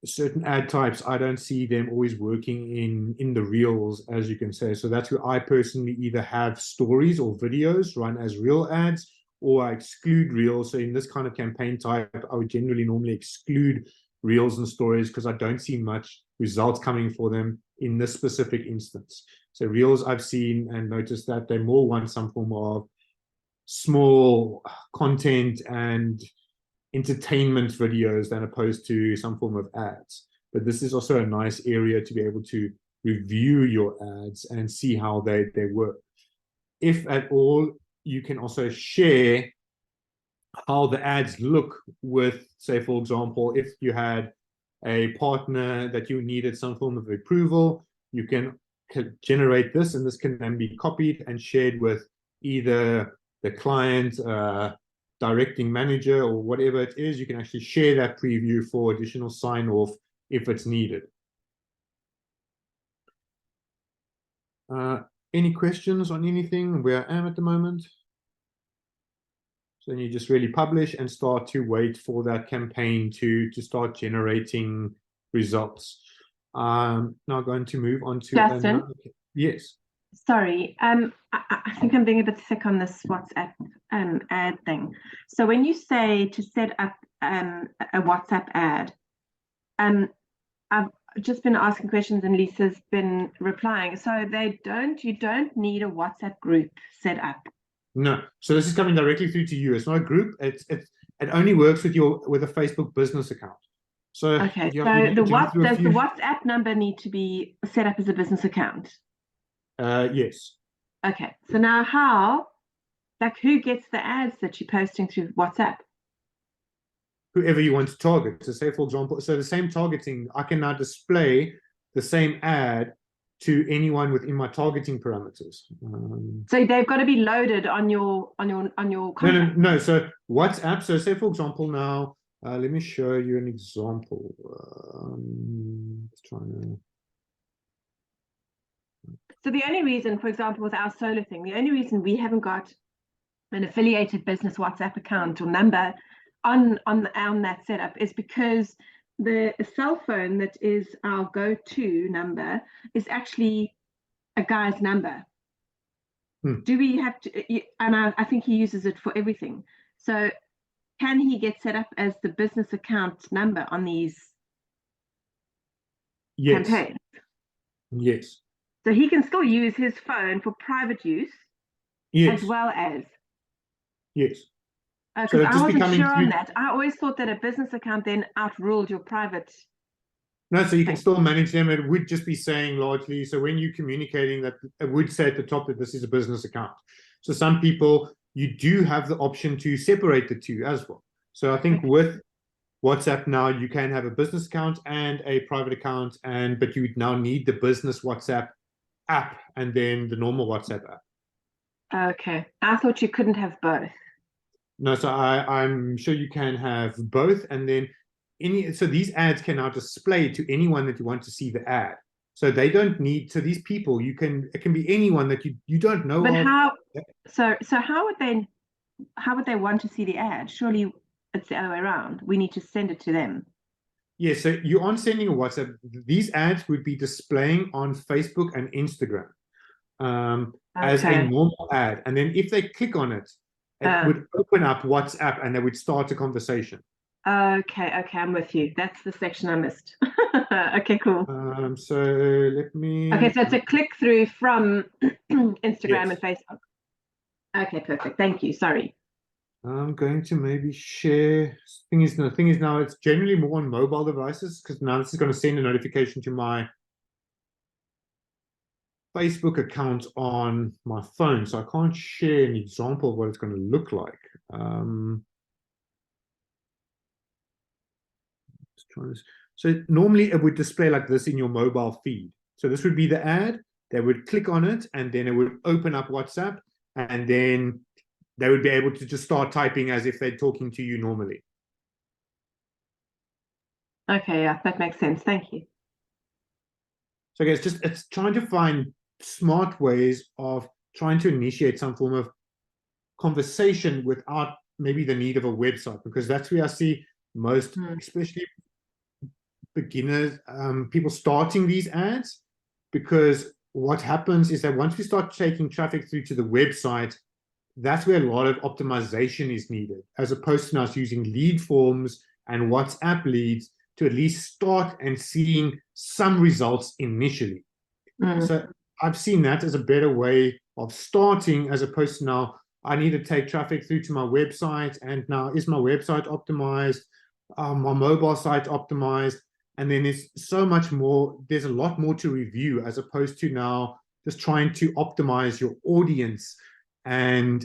certain ad types, I don't see them always working in the reels, as you can say. So that's where I personally either have stories or videos run as reel ads, or I exclude reels. So in this kind of campaign type, I would generally normally exclude reels and stories because I don't see much results coming for them in this specific instance. So reels I've seen and noticed that they more want some form of small content and entertainment videos than opposed to some form of ads. But this is also a nice area to be able to review your ads and see how they work. If at all, you can also share how the ads look with, say, for example, if you had a partner that you needed some form of approval, you can generate this, and this can then be copied and shared with either the client, directing manager, or whatever it is. You can actually share that preview for additional sign-off if it's needed. Any questions on anything where I am at the moment? So then you just really publish and start to wait for that campaign to start generating results. Now going to move on to Justin? Yes. Sorry, I think I'm being a bit thick on this WhatsApp ad thing. So when you say to set up a WhatsApp ad, I've just been asking questions and Lisa's been replying. So you don't need a WhatsApp group set up. No. So this is coming directly through to you. It's not a group. It only works with a Facebook business account. So okay. So does the WhatsApp number need to be set up as a business account? Yes. Okay. So now who gets the ads that you're posting through WhatsApp? Whoever you want to target. So say, for example, so the same targeting, I can now display the same ad to anyone within my targeting parameters. So they've got to be loaded on your contact. No. So WhatsApp. So say, for example, now let me show you an example. So the only reason, for example, with our solar thing, the only reason we haven't got an affiliated business WhatsApp account or number on that setup is because the cell phone that is our go-to number is actually a guy's number. Do we have to? And I think he uses it for everything. So can he get set up as the business account number on these campaigns? Yes. So he can still use his phone for private use, as well as. Yes. Because I wasn't sure on that. I always thought that a business account then outruled your private. No, so you can still manage them. It would just be saying largely, so when you're communicating that, it would say at the top that this is a business account. So some people, you do have the option to separate the two as well. So I think with WhatsApp now, you can have a business account and a private account, but you would now need the business WhatsApp app and then the normal WhatsApp app. Okay. I thought you couldn't have both. No, so I'm sure you can have both, and then so these ads can now display to anyone that you want to see the ad. So they don't need, so these people, it can be anyone that you don't know. But how would they want to see the ad? Surely it's the other way around. We need to send it to them. Yeah, so you aren't sending a WhatsApp. These ads would be displaying on Facebook and Instagram as a normal ad. And then if they click on it, it would open up WhatsApp and they would start a conversation. Okay, I'm with you. That's the section I missed. Okay, cool. So let me. Okay, so it's a click through from Instagram and Facebook. Okay, perfect. Thank you. Sorry. I'm going to maybe share. The thing is now it's generally more on mobile devices because now this is going to send a notification to my Facebook account on my phone, so I can't share an example of what it's going to look like. Just trying to, so normally it would display like this in your mobile feed. So this would be the ad. They would click on it, and then it would open up WhatsApp, and then they would be able to just start typing as if they're talking to you normally. Okay, yeah, that makes sense. Thank you. So I guess it's trying to find smart ways of trying to initiate some form of conversation without maybe the need of a website, because that's where I see most, especially beginners, people starting these ads, because what happens is that once we start taking traffic through to the website, that's where a lot of optimization is needed, as opposed to us using lead forms and WhatsApp leads to at least start and seeing some results initially. So I've seen that as a better way of starting, as opposed to now I need to take traffic through to my website, and now is my website optimized, my mobile site optimized, and then there's so much more, there's a lot more to review, as opposed to now just trying to optimize your audience and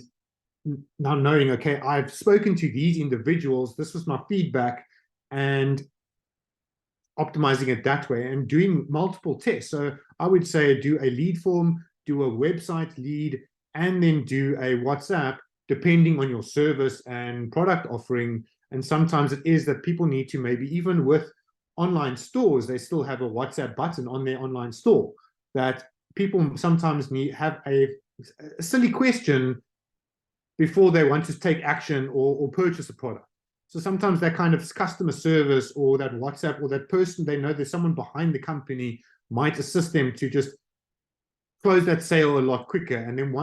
now knowing, okay, I've spoken to these individuals, this was my feedback, and optimizing it that way and doing multiple tests. So I would say do a lead form, do a website lead, and then do a WhatsApp, depending on your service and product offering. And sometimes it is that people need to, maybe even with online stores, they still have a WhatsApp button on their online store, that people sometimes have a silly question before they want to take action or purchase a product. So sometimes that kind of customer service or that WhatsApp or that person, they know there's someone behind the company, might assist them to just close that sale a lot quicker. And then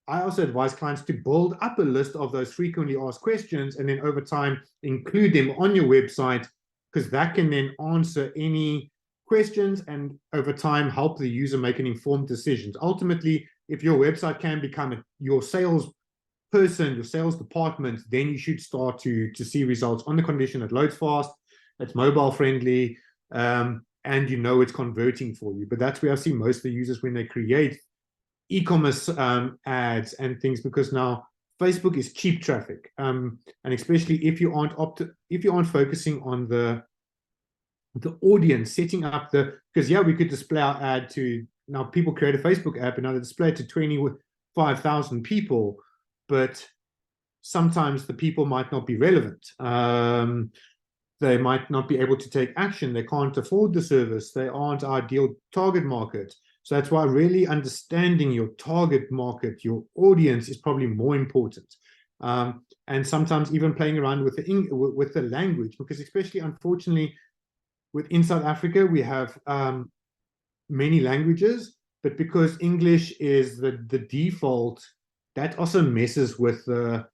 I also advise clients to build up a list of those frequently asked questions, and then over time include them on your website, because that can then answer any questions and over time help the user make an informed decisions. Ultimately, if your website can become your sales person, your sales department, then you should start to see results on the condition it loads fast, it's mobile friendly, and you know it's converting for you. But that's where I see most of the users when they create e-commerce ads and things, because now Facebook is cheap traffic, and especially if you aren't focusing on the audience, setting up because yeah, we could display our ad to, now people create a Facebook app and now they display it to 25,000 people, but sometimes the people might not be relevant. They might not be able to take action. They can't afford the service. They aren't our ideal target market. So that's why really understanding your target market, your audience, is probably more important. And sometimes even playing around with the language, because especially unfortunately within South Africa, we have many languages, but because English is the default, that also messes with the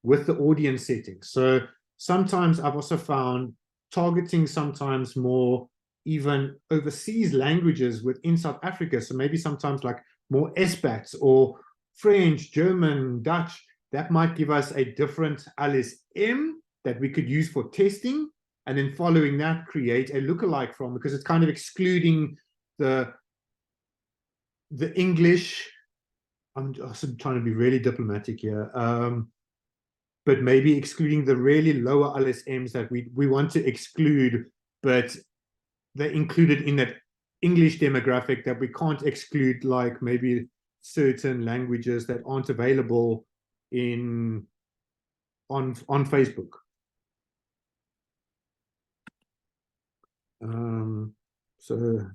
audience settings. So sometimes I've also found targeting sometimes more even overseas languages within South Africa. So maybe sometimes like more expats or French, German, Dutch, that might give us a different LSM that we could use for testing, and then following that create a lookalike from, because it's kind of excluding the English. I'm also trying to be really diplomatic here, but maybe excluding the really lower LSMs that we want to exclude, but they're included in that English demographic that we can't exclude, like maybe certain languages that aren't available on Facebook. So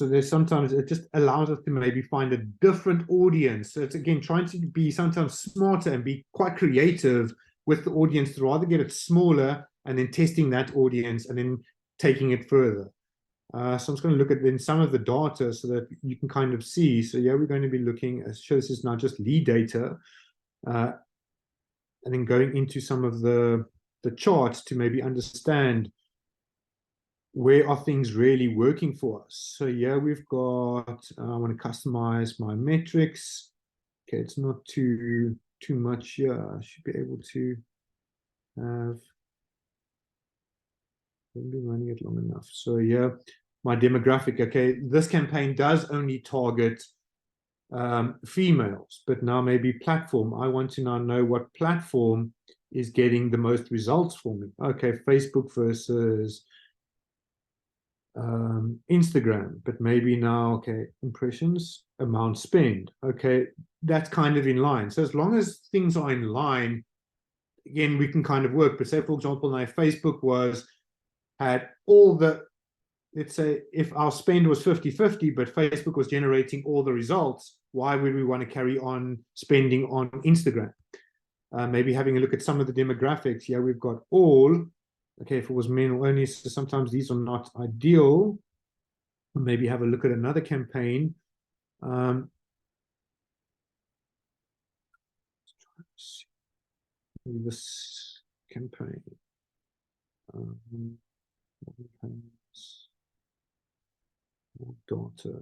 there's sometimes it just allows us to maybe find a different audience. So it's again trying to be sometimes smarter and be quite creative with the audience to rather get it smaller and then testing that audience and then taking it further. So I'm just going to look at then some of the data so that you can kind of see. So yeah, we're going to be looking, so this is now just lead data, and then going into some of the charts to maybe understand where are things really working for us? So yeah, we've got, I want to customize my metrics. Okay, it's not too much here. I should be able to have, I've been running it long enough. So yeah, my demographic, okay, this campaign does only target females, but now maybe platform. I want to now know what platform is getting the most results for me. Okay, Facebook versus Instagram, but maybe now, okay, impressions, amount spent. Okay, that's kind of in line. So as long as things are in line, again, we can kind of work. But say, for example, now if Facebook had all the, let's say if our spend was 50-50, but Facebook was generating all the results, why would we want to carry on spending on Instagram? Maybe having a look at some of the demographics. Yeah, we've got all. Okay, if it was men only, so sometimes these are not ideal. Maybe have a look at another campaign. This campaign. Daughter.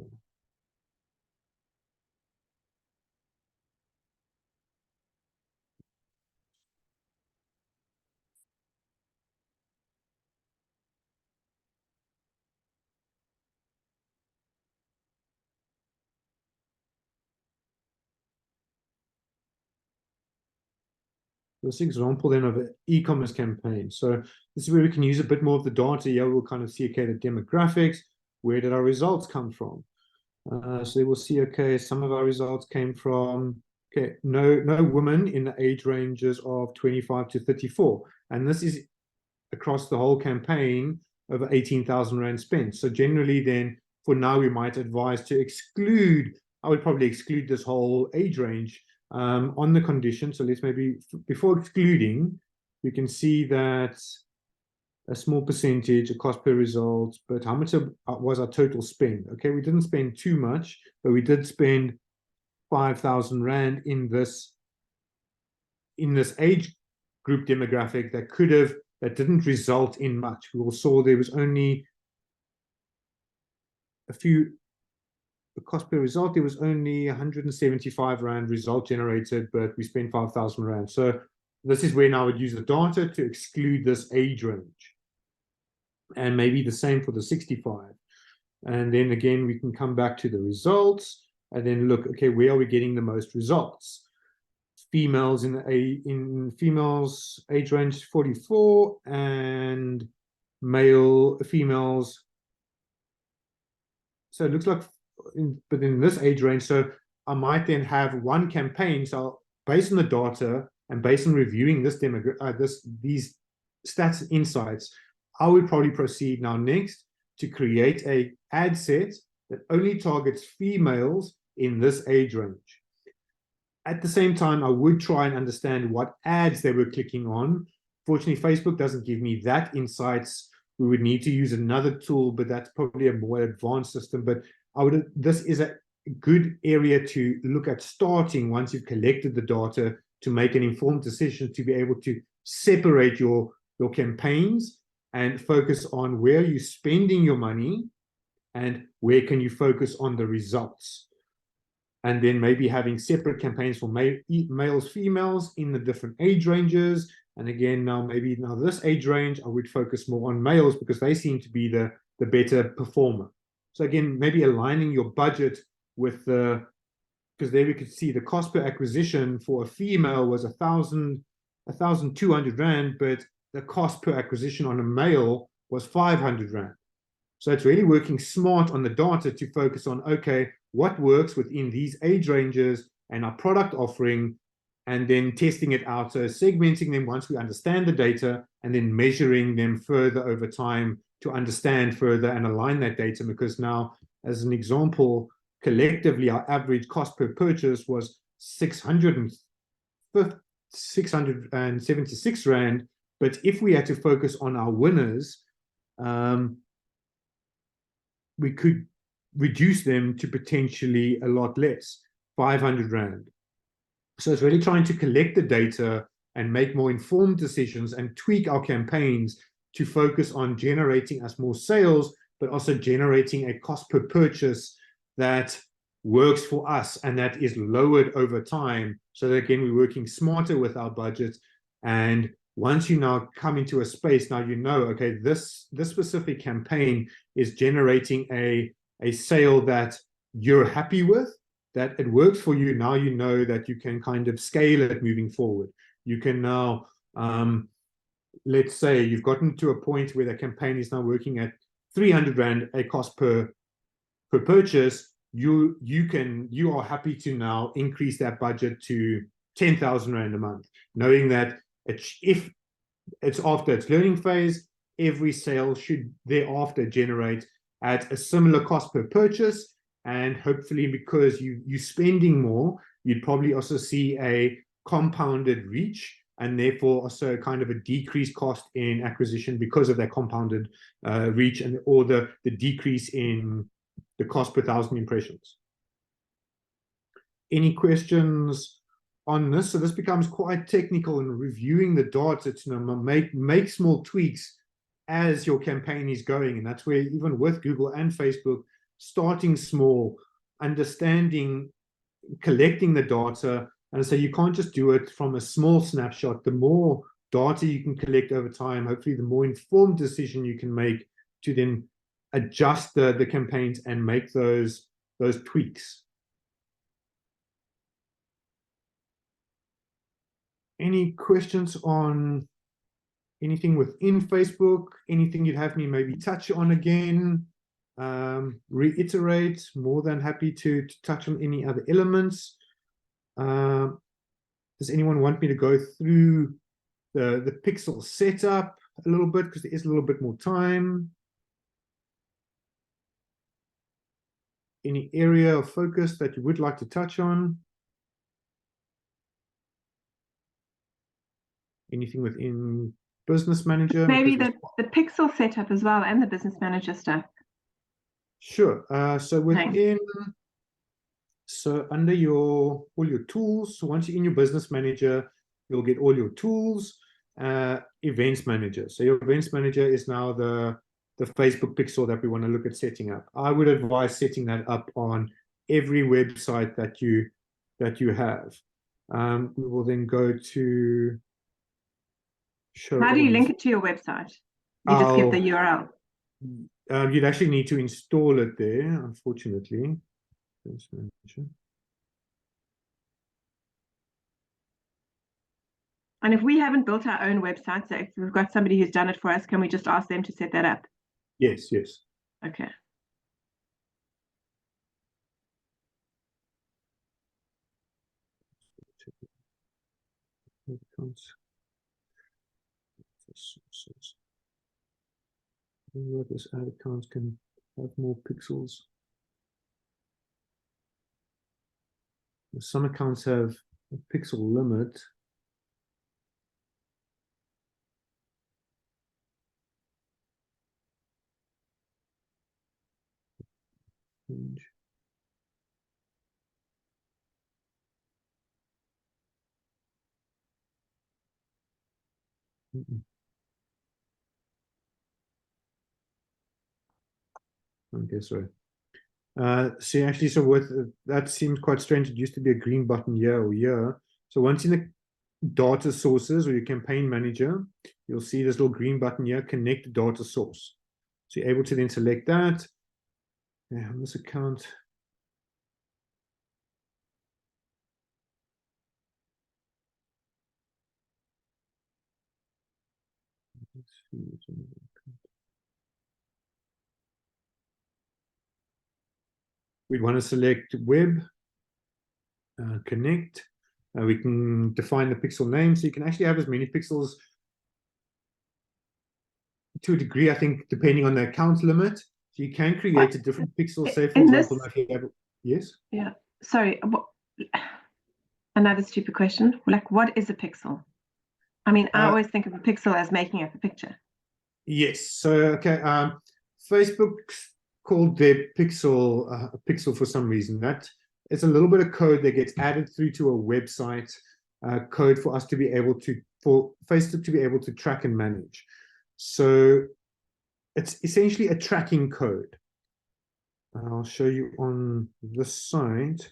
This example then of an e-commerce campaign. So this is where we can use a bit more of the data. Yeah, we'll kind of see, okay, the demographics, where did our results come from? So we'll see, okay, some of our results came from, okay, no women in the age ranges of 25 to 34. And this is across the whole campaign, over 18,000 Rand spent. So generally then, for now, we might advise to exclude, I would probably exclude this whole age range on the condition. So let's maybe, before excluding, we can see that a small percentage, a cost per result, but how much was our total spend? Okay, we didn't spend too much, but we did spend 5,000 Rand in this age group demographic that didn't result in much. We all saw there was only the cost per result, there was only 175 Rand result generated, but we spent 5,000 Rand. So this is when I would use the data to exclude this age range. And maybe the same for the 65. And then again, we can come back to the results and then look, okay, where are we getting the most results? Females in females age range 44 and females. So it looks like, but in this age range, so I might then have one campaign. So based on the data and based on reviewing this these stats and insights, I would probably proceed now next to create a ad set that only targets females in this age range. At the same time, I would try and understand what ads they were clicking on. Fortunately, Facebook doesn't give me that insights. We would need to use another tool, but that's probably a more advanced system. But this is a good area to look at starting once you've collected the data to make an informed decision, to be able to separate your campaigns and focus on where you're spending your money and where can you focus on the results. And then maybe having separate campaigns for males, females in the different age ranges. And again, now this age range, I would focus more on males because they seem to be the better performer. So again, maybe aligning your budget with because there we could see the cost per acquisition for a female was 1,200 Rand, but the cost per acquisition on a male was 500 Rand. So it's really working smart on the data to focus on, okay, what works within these age ranges and our product offering, and then testing it out. So segmenting them once we understand the data and then measuring them further over time to understand further and align that data. Because now, as an example, collectively, our average cost per purchase was 676 Rand. But if we had to focus on our winners, we could reduce them to potentially a lot less, 500 Rand. So it's really trying to collect the data and make more informed decisions and tweak our campaigns to focus on generating us more sales, but also generating a cost per purchase that works for us and that is lowered over time. So that, again, we're working smarter with our budget. And once you now come into a space, now you know, okay, this specific campaign is generating a sale that you're happy with, that it works for you. Now you know that you can kind of scale it moving forward. You can now, let's say you've gotten to a point where the campaign is now working at 300 Rand a cost per purchase. You are happy to now increase that budget to 10,000 Rand a month, knowing that if it's after its learning phase, every sale should thereafter generate at a similar cost per purchase. And hopefully, because you're spending more, you'd probably also see a compounded reach, and therefore also kind of a decreased cost in acquisition because of that compounded reach, and or the decrease in the cost per 1,000 impressions. Any questions on this? So this becomes quite technical in reviewing the data to make small tweaks as your campaign is going. And that's where, even with Google and Facebook, starting small, understanding, collecting the data. And so you can't just do it from a small snapshot. The more data you can collect over time, hopefully the more informed decision you can make to then adjust the campaigns and make those tweaks. Any questions on anything within Facebook? Anything you'd have me maybe touch on again? Reiterate, more than happy to touch on any other elements. Does anyone want me to go through the pixel setup a little bit, because there is a little bit more time? Any area of focus that you would like to touch on? Anything within Business Manager? Maybe the pixel setup as well, and the Business Manager stuff. Sure. So within, so under all your tools, so once you're in your Business Manager, you'll get all your tools. Events Manager. So your Events Manager is now the Facebook pixel that we want to look at setting up. I would advise setting that up on every website that you have. We will then go to show. How do you link it to your website? You just give the URL. You'd actually need to install it there, unfortunately. And if we haven't built our own website, so if we've got somebody who's done it for us, can we just ask them to set that up? Yes. Okay. This ad accounts can have more pixels. Some accounts have a pixel limit. Okay, sorry. See, actually, so with that seems quite strange. It used to be a green button here or here. So once in the data sources or your campaign manager, you'll see this little green button here, connect data source. So you're able to then select that. Yeah, on this account. We'd want to select web, connect. We can define the pixel name, so you can actually have as many pixels to a degree, I think, depending on the account limit. So you can create a different pixel. Say, for example, if you have, yes? Yeah, sorry. Another stupid question. Like, what is a pixel? I mean, I always think of a pixel as making up a picture. Yes. So, okay. Facebook called their pixel a pixel for some reason. That it's a little bit of code that gets added through to a website, code for us to be able to, for Facebook to be able to track and manage. So it's essentially a tracking code. I'll show you on the site.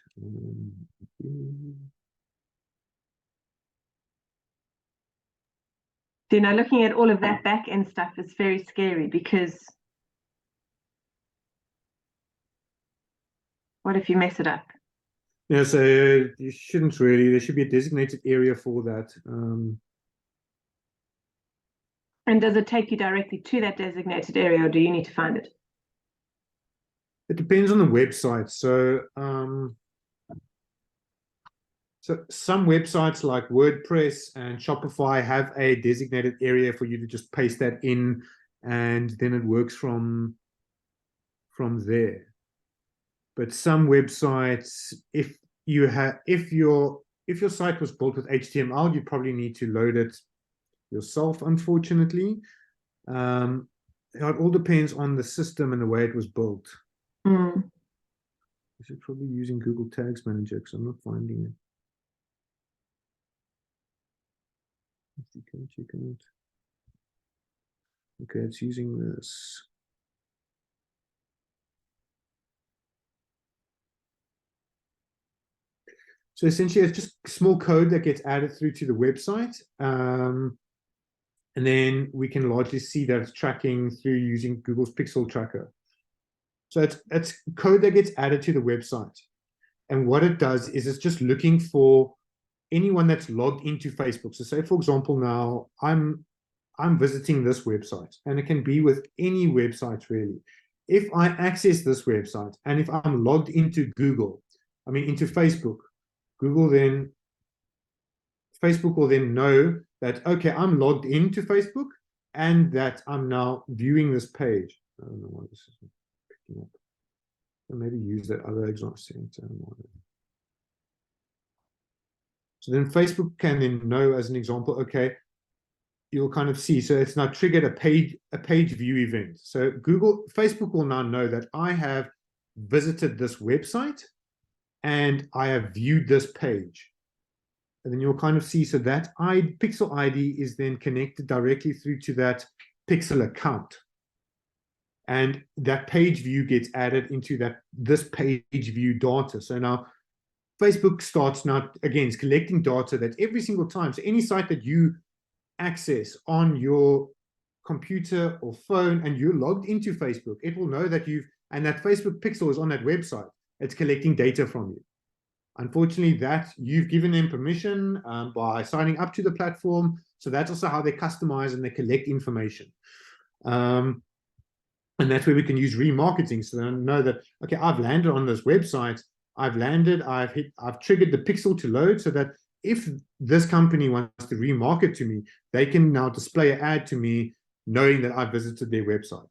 You know, looking at all of that back end stuff is very scary, because what if you mess it up? Yeah, so you shouldn't really. There should be a designated area for that. And does it take you directly to that designated area, or do you need to find it? It depends on the website. So some websites like WordPress and Shopify have a designated area for you to just paste that in, and then it works from there. But some websites, if your site was built with HTML, you probably need to load it yourself, unfortunately. It all depends on the system and the way it was built. I should probably using Google Tags Manager because I'm not finding it. Okay, it's using this. So essentially, it's just small code that gets added through to the website. And then we can largely see that it's tracking through using Google's Pixel Tracker. So it's code that gets added to the website. And what it does is it's just looking for anyone that's logged into Facebook. So say, for example, now I'm visiting this website, and it can be with any website really. If I access this website and if I'm logged into into Facebook, Facebook will then know that, okay, I'm logged into Facebook and that I'm now viewing this page. I don't know why this isn't picking up. Or maybe use that other example. So then Facebook can then know, as an example, okay, you'll kind of see. So it's now triggered a page view event. So Facebook will now know that I have visited this website and I have viewed this page. And then you'll kind of see, so that Pixel ID is then connected directly through to that Pixel account. And that page view gets added into this page view data. So now Facebook starts now, again, collecting data that every single time. So any site that you access on your computer or phone and you're logged into Facebook, it will know that and that Facebook pixel is on that website. It's collecting data from you. Unfortunately, that you've given them permission by signing up to the platform. So that's also how they customize and they collect information. And that's where we can use remarketing. So they know that, okay, I've landed on this website. I've triggered the pixel to load, so that if this company wants to remarket to me, they can now display an ad to me knowing that I've visited their website.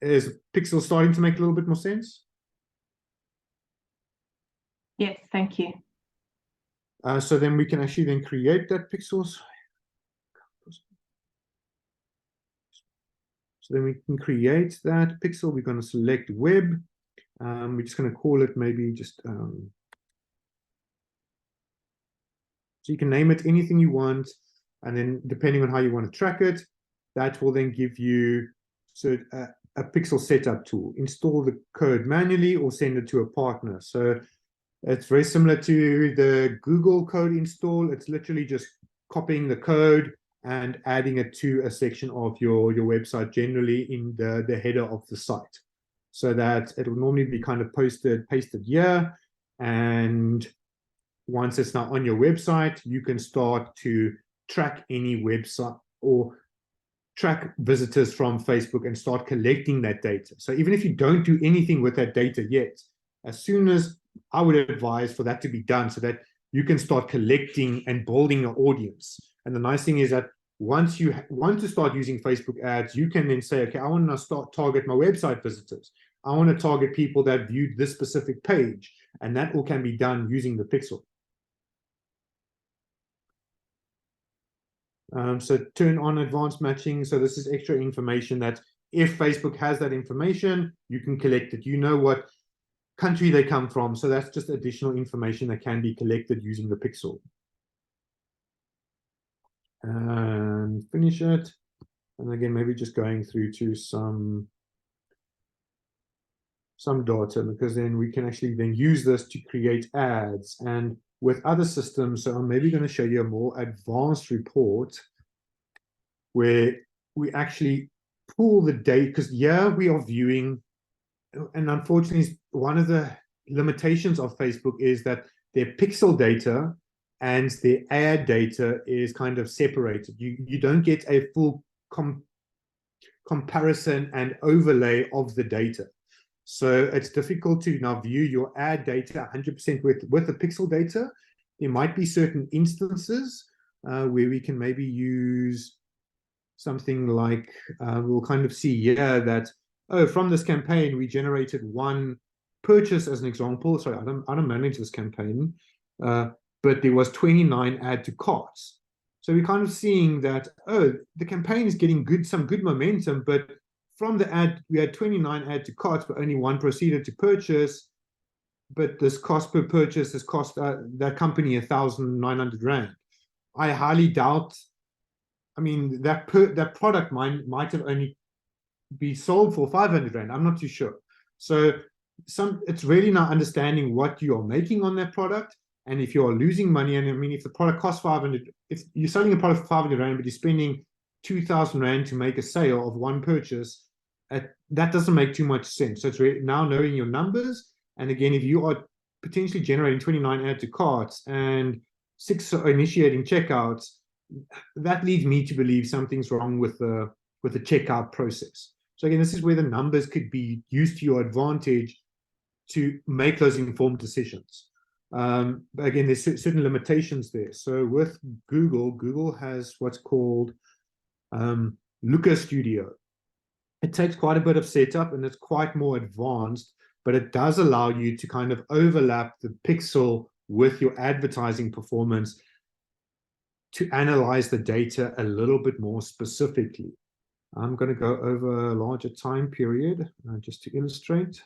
Is Pixel starting to make a little bit more sense? Yes, thank you. So then we can actually then create that pixels. So then we can create that pixel. We're going to select web. We're just going to call it maybe just, so you can name it anything you want. And then depending on how you want to track it, that will then give you a pixel setup tool. Install the code manually or send it to a partner. So it's very similar to the Google code install. It's literally just copying the code and adding it to a section of your website, generally in the header of the site. So that it will normally be kind of pasted here. And once it's now on your website, you can start to track any website or track visitors from Facebook and start collecting that data. So even if you don't do anything with that data yet, as soon as I would advise for that to be done so that you can start collecting and building an audience. And the nice thing is that once you want to start using Facebook ads, you can then say, okay, I want to start target my website visitors. I want to target people that viewed this specific page. And that all can be done using the pixel. So turn on advanced matching. So this is extra information that if Facebook has that information, you can collect it. You know what country they come from. So that's just additional information that can be collected using the pixel. and finish it. And again, maybe just going through to some data, because then we can actually then use this to create ads. And with other systems, so I'm maybe going to show you a more advanced report where we actually pull the data, because yeah, we are viewing, and unfortunately, one of the limitations of Facebook is that their pixel data and their ad data is kind of separated. You don't get a full comparison and overlay of the data. So it's difficult to now view your ad data 100% with the pixel data. There might be certain instances where we can maybe use something like, we'll kind of see here that, oh, from this campaign, we generated one purchase as an example. Sorry, I don't manage this campaign, but there was 29 add to carts. So we're kind of seeing that, oh, the campaign is getting some good momentum, but from the ad, we had 29 add to carts, but only one proceeded to purchase. But this cost per purchase has cost that company 1,900 Rand. I highly doubt. I mean, that product might have only be sold for 500 Rand. I'm not too sure. So it's really now understanding what you are making on that product. And if you are losing money, and I mean, if the product costs 500, if you're selling a product for 500 Rand, but you're spending 2,000 Rand to make a sale of one purchase, that doesn't make too much sense. So it's really now knowing your numbers. And again, if you are potentially generating 29 add to carts and 6 initiating checkouts, that leads me to believe something's wrong with the checkout process. So again, this is where the numbers could be used to your advantage to make those informed decisions. But again, there's certain limitations there. So with Google has what's called Looker Studio. It takes quite a bit of setup and it's quite more advanced, but it does allow you to kind of overlap the pixel with your advertising performance to analyze the data a little bit more specifically. I'm going to go over a larger time period just to illustrate.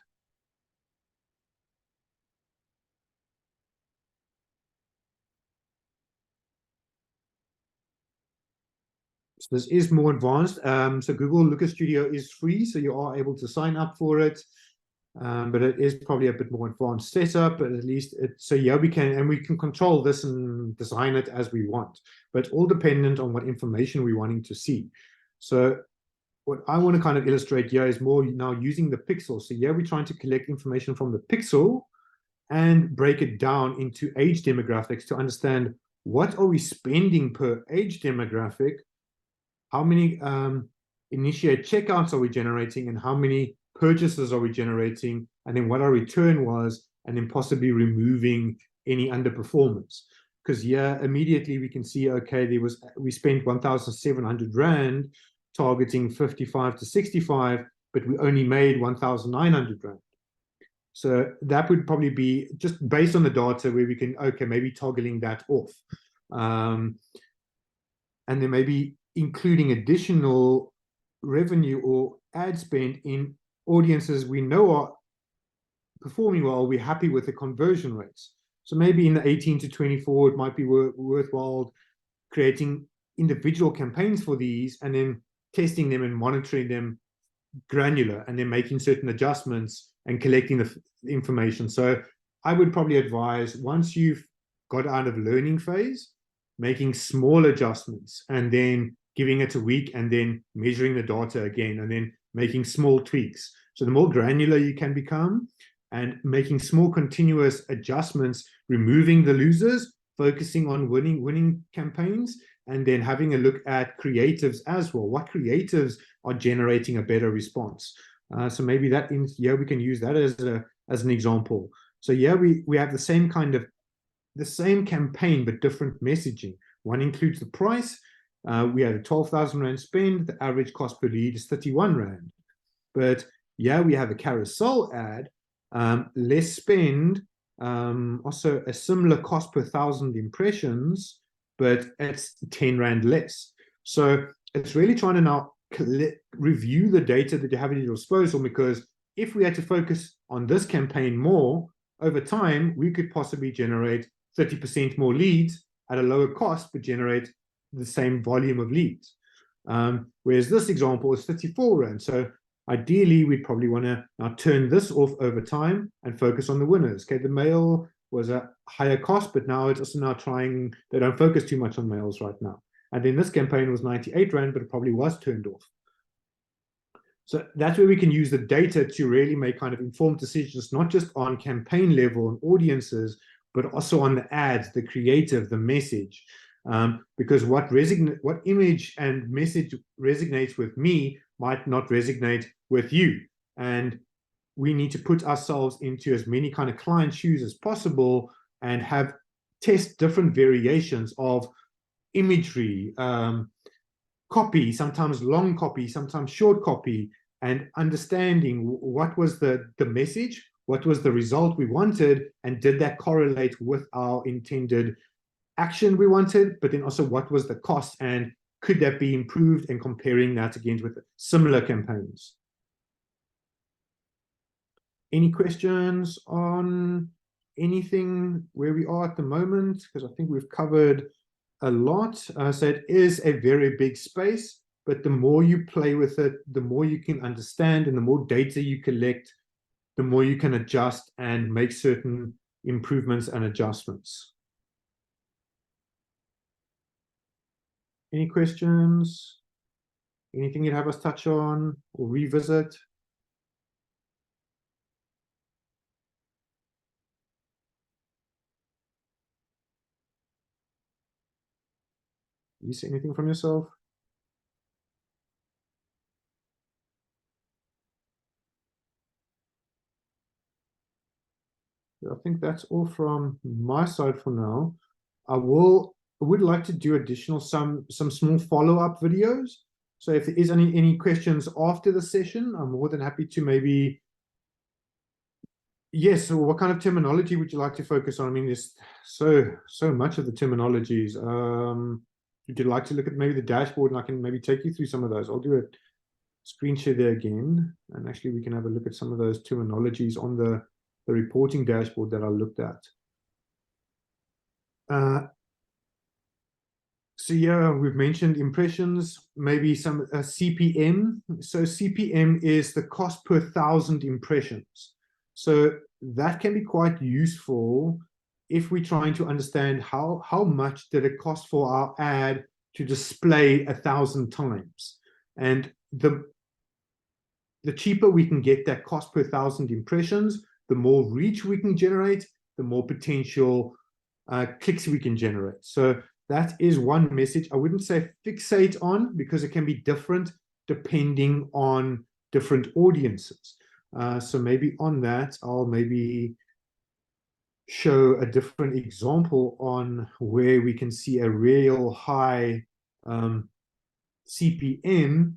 So this is more advanced. So Google Looker Studio is free, so you are able to sign up for it. But it is probably a bit more advanced setup, but at least so yeah, we can control this and design it as we want, but all dependent on what information we're wanting to see. So what I want to kind of illustrate here is more now using the pixel. So yeah, we're trying to collect information from the pixel and break it down into age demographics to understand what are we spending per age demographic, how many initiate checkouts are we generating, and how many purchases are we generating, and then what our return was, and then possibly removing any underperformance. Because yeah, immediately we can see, okay, we spent 1,700 Rand targeting 55 to 65, but we only made 1,900 Rand. So that would probably be just based on the data where we can, okay, maybe toggling that off. And then maybe including additional revenue or ad spend in audiences we know are performing well, we're happy with the conversion rates. So maybe in the 18 to 24, it might be worthwhile creating individual campaigns for these and then testing them and monitoring them granular and then making certain adjustments and collecting the information. So I would probably advise, once you've got out of learning phase, making small adjustments and then giving it a week and then measuring the data again and then making small tweaks. So the more granular you can become and making small continuous adjustments, removing the losers, focusing on winning campaigns, and then having a look at creatives as well. What creatives are generating a better response? So maybe that in here we can use that as an example. So yeah, we have the same campaign but different messaging. One includes the price. We had a 12,000 Rand spend. The average cost per lead is 31 Rand. But yeah, we have a carousel ad, less spend, also a similar cost per 1,000 impressions, but it's 10 Rand less. So it's really trying to now review the data that you have at your disposal, because if we had to focus on this campaign more over time, we could possibly generate 30% more leads at a lower cost, but generate the same volume of leads. Whereas this example is 34 Rand. So ideally, we'd probably want to now turn this off over time and focus on the winners. Okay, the mail was a higher cost, but now it's also now trying, they don't focus too much on mails right now. And then this campaign was 98 Rand, but it probably was turned off. So that's where we can use the data to really make kind of informed decisions, not just on campaign level and audiences, but also on the ads, the creative, the message. Because what image and message resonates with me might not resonate with you. And we need to put ourselves into as many kind of client shoes as possible and test different variations of imagery, copy, sometimes long copy, sometimes short copy, and understanding what was the message, what was the result we wanted, and did that correlate with our intended action we wanted, but then also what was the cost, and could that be improved, and comparing that again with similar campaigns. Any questions on anything where we are at the moment? Because I think we've covered a lot. So it is a very big space, but the more you play with it, the more you can understand, and the more data you collect, the more you can adjust and make certain improvements and adjustments. Any questions? Anything you'd have us touch on or revisit? You see anything from yourself? I think that's all from my side for now. I would like to do additional some small follow-up videos. So if there is any questions after the session, I'm more than happy to maybe. Yes, so what kind of terminology would you like to focus on? I mean, there's so much of the terminologies. Would you like to look at maybe the dashboard, and I can maybe take you through some of those? I'll do a screen share there again, and actually we can have a look at some of those terminologies on the reporting dashboard that I looked at. So yeah, we've mentioned impressions, maybe some CPM. So CPM is the cost per 1,000 impressions. So that can be quite useful if we're trying to understand how much did it cost for our ad to display 1,000 times. And the cheaper we can get that cost per 1,000 impressions, the more reach we can generate, the more potential clicks we can generate. So that is one message. I wouldn't say fixate on, because it can be different depending on different audiences. So maybe on that, I'll maybe show a different example on where we can see a real high CPM,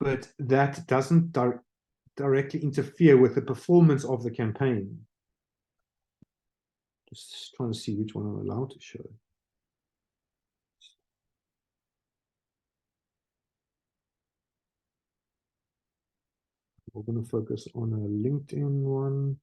but that doesn't directly interfere with the performance of the campaign. Just trying to see which one I'm allowed to show. We're going to focus on a LinkedIn one.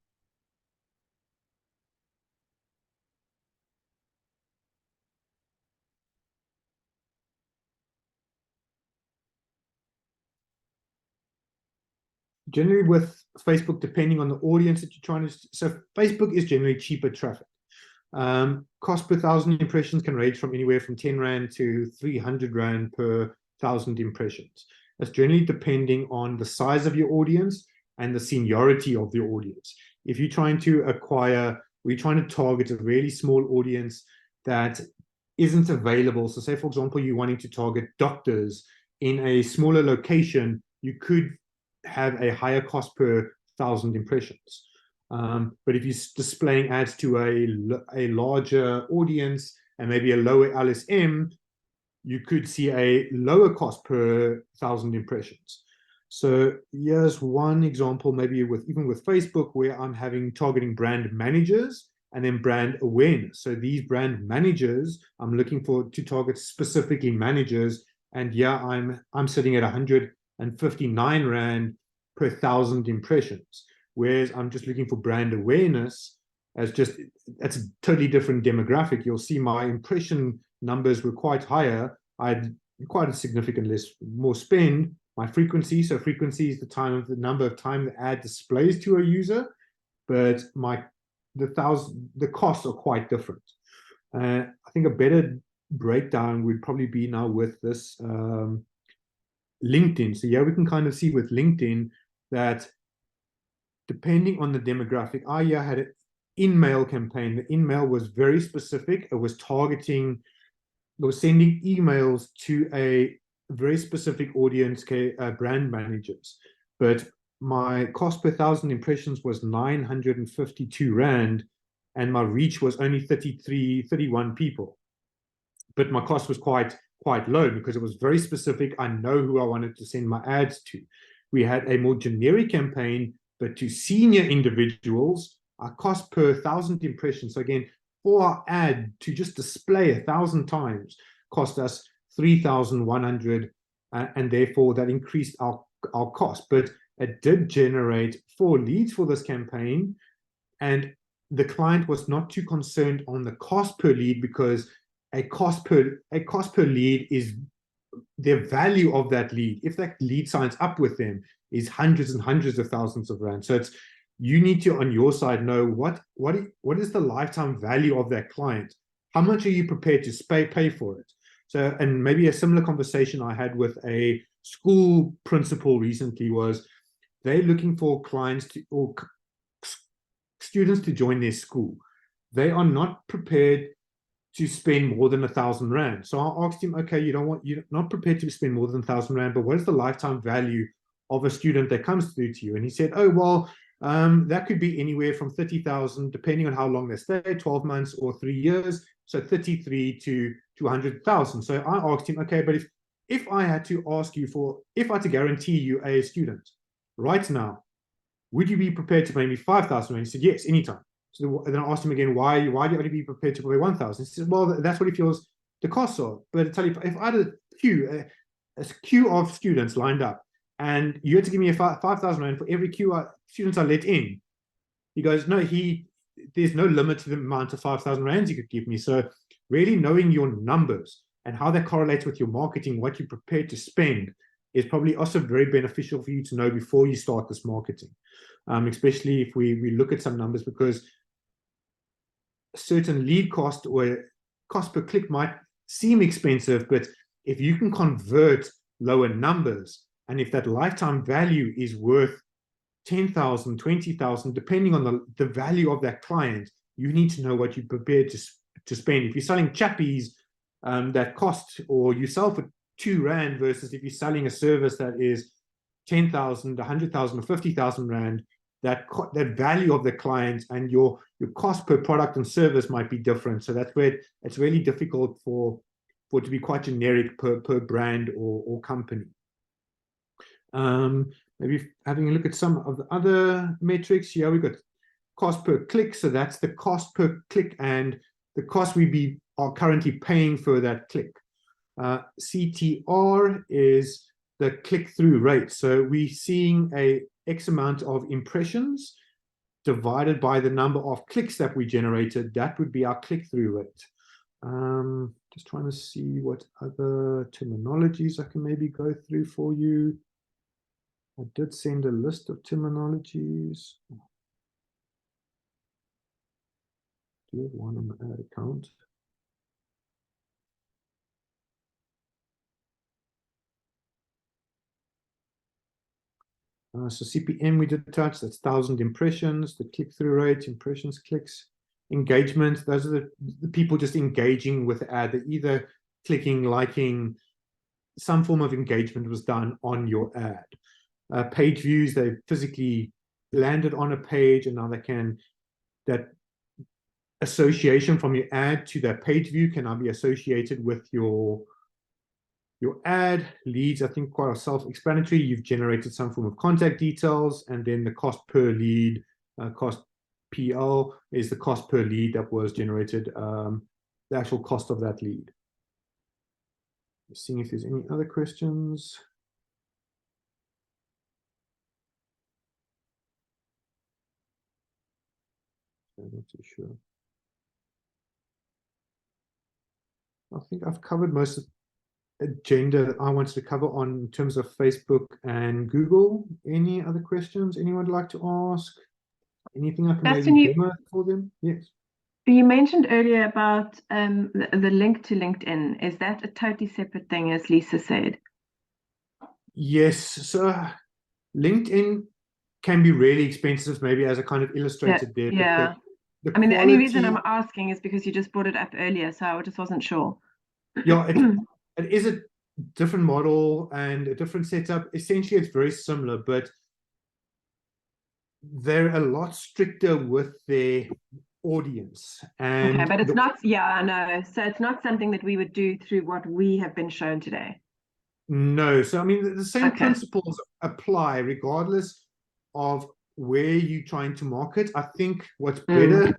Generally with Facebook, depending on the audience that you're trying to, so Facebook is generally cheaper traffic. Cost per 1,000 impressions can range from anywhere from 10 Rand to 300 Rand per 1,000 impressions. That's generally depending on the size of your audience and the seniority of your audience. If you're trying to we're trying to target a really small audience that isn't available. So say, for example, you're wanting to target doctors in a smaller location, you could have a higher cost per 1,000 impressions. But if you're displaying ads to a larger audience and maybe a lower LSM, you could see a lower cost per 1,000 impressions. So here's one example, maybe even with Facebook, where I'm targeting brand managers and then brand awareness. So these brand managers, I'm looking to target specifically managers, and yeah, I'm sitting at 159 Rand per 1,000 impressions. Whereas I'm just looking for brand awareness that's a totally different demographic. You'll see my impression numbers were quite higher. I had quite a significant more spend. My frequency, so frequency is the number of time the ad displays to a user, but the costs are quite different. I think a better breakdown would probably be now with this LinkedIn. So yeah, we can kind of see with LinkedIn that depending on the demographic, I had an in-mail campaign. The in-mail was very specific. It was targeting, it was sending emails to a very specific audience, brand managers. But my cost per 1,000 impressions was 952 Rand, and my reach was only 31 people. But my cost was quite low because it was very specific. I know who I wanted to send my ads to. We had a more generic campaign, but to senior individuals, our cost per 1,000 impressions. So again, for our ad to just display 1,000 times cost us 3,100, and therefore that increased our cost. But it did generate 4 leads for this campaign, and the client was not too concerned on the cost per lead, because a cost per lead is the value of that lead. If that lead signs up with them, is hundreds and hundreds of thousands of Rand. So it's, you need to on your side know what is the lifetime value of that client. How much are you prepared to pay for it? So, and maybe a similar conversation I had with a school principal recently was, they're looking for clients or students to join their school. They are not prepared to spend more than 1,000 Rand. So I asked him, okay, you're not prepared to spend more than 1,000 Rand, but what is the lifetime value of a student that comes through to you? And he said, oh, well, that could be anywhere from 30,000, depending on how long they stay, 12 months or 3 years. So 33 to 100,000. So I asked him, okay, but if I had to guarantee you a student right now, would you be prepared to pay me 5,000 Rand? He said, yes, anytime. So then I asked him again, why do you only be prepared to pay 1,000? He said, well, that's what he feels the costs are. But I tell you, if I had a queue of students lined up, and you had to give me a 5,000 Rand for every queue of students I let in, he goes, no, there's no limit to the amount of 5,000 Rands you could give me. So really knowing your numbers and how that correlates with your marketing, what you're prepared to spend, is probably also very beneficial for you to know before you start this marketing. Especially if we look at some numbers, because a certain lead cost or cost per click might seem expensive, but if you can convert lower numbers, and if that lifetime value is worth 10,000, 20,000, depending on the value of that client, you need to know what you're prepared to spend. If you're selling chappies that cost, or you sell for 2 Rand, versus if you're selling a service that is 10,000, 100,000, or 50,000 Rand, that value of the client and your cost per product and service might be different. So that's where it's really difficult for it to be quite generic per brand or company. Maybe having a look at some of the other metrics. Yeah, we've got cost per click. So that's the cost per click and the cost we are currently paying for that click. CTR is the click-through rate. So we're seeing a X amount of impressions divided by the number of clicks that we generated. That would be our click-through rate. Just trying to see what other terminologies I can maybe go through for you. I did send a list of terminologies. Do you have one on the ad account? So CPM we did touch, that's 1,000 impressions, the click-through rate, impressions, clicks, engagement. Those are the people just engaging with the ad. They're either clicking, liking, some form of engagement was done on your ad. Page views, they physically landed on a page, and now that association from your ad to that page view can now be associated with your ad. Leads, I think, quite self-explanatory. You've generated some form of contact details, and then the cost per lead, cost PL, is the cost per lead that was generated, the actual cost of that lead. Just seeing if there's any other questions. I'm not too sure. I think I've covered most of agenda that I wanted to cover on in terms of Facebook and Google. Any other questions anyone would like to ask? Anything I can Justin, maybe demo for them? Yes. you mentioned earlier about the link to LinkedIn. Is that a totally separate thing, as Lisa said? Yes. So LinkedIn can be really expensive, maybe as a kind of illustrated there. Yeah. The I mean, the only reason quality, I'm asking is because you just brought it up earlier, so I just wasn't sure. yeah, it is a different model and a different setup. Essentially, it's very similar, but they're a lot stricter with their audience. And Okay, but it's not, yeah, I know. So it's not something that we would do through what we have been shown today. no, so I mean, the same Okay. principles apply regardless of where you're trying to market. I think what's better.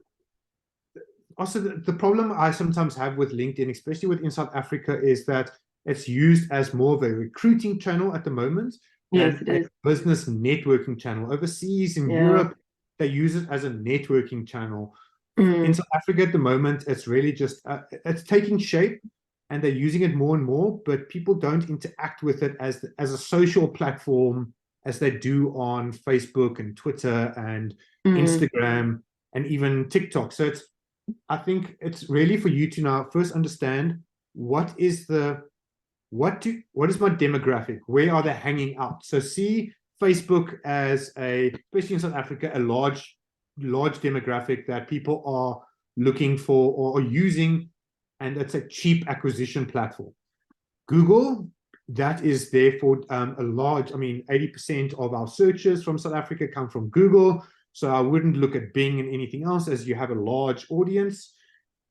Also, the problem I sometimes have with LinkedIn, especially within South Africa, is that it's used as more of a recruiting channel at the moment Yes, than it a is. business networking channel. Overseas in Europe, they use it as a networking channel. In South Africa at the moment, it's really just it's taking shape, and they're using it more and more. But people don't interact with it as a social platform as they do on Facebook and Twitter and Instagram and even TikTok. So I think it's really for you to now first understand what is my demographic? Where are they hanging out? So see Facebook as especially in South Africa, a large demographic that people are looking for or using, and it's a cheap acquisition platform. Google, that is therefore a large, I mean, 80% of our searches from South Africa come from Google. So I wouldn't look at Bing and anything else, as you have a large audience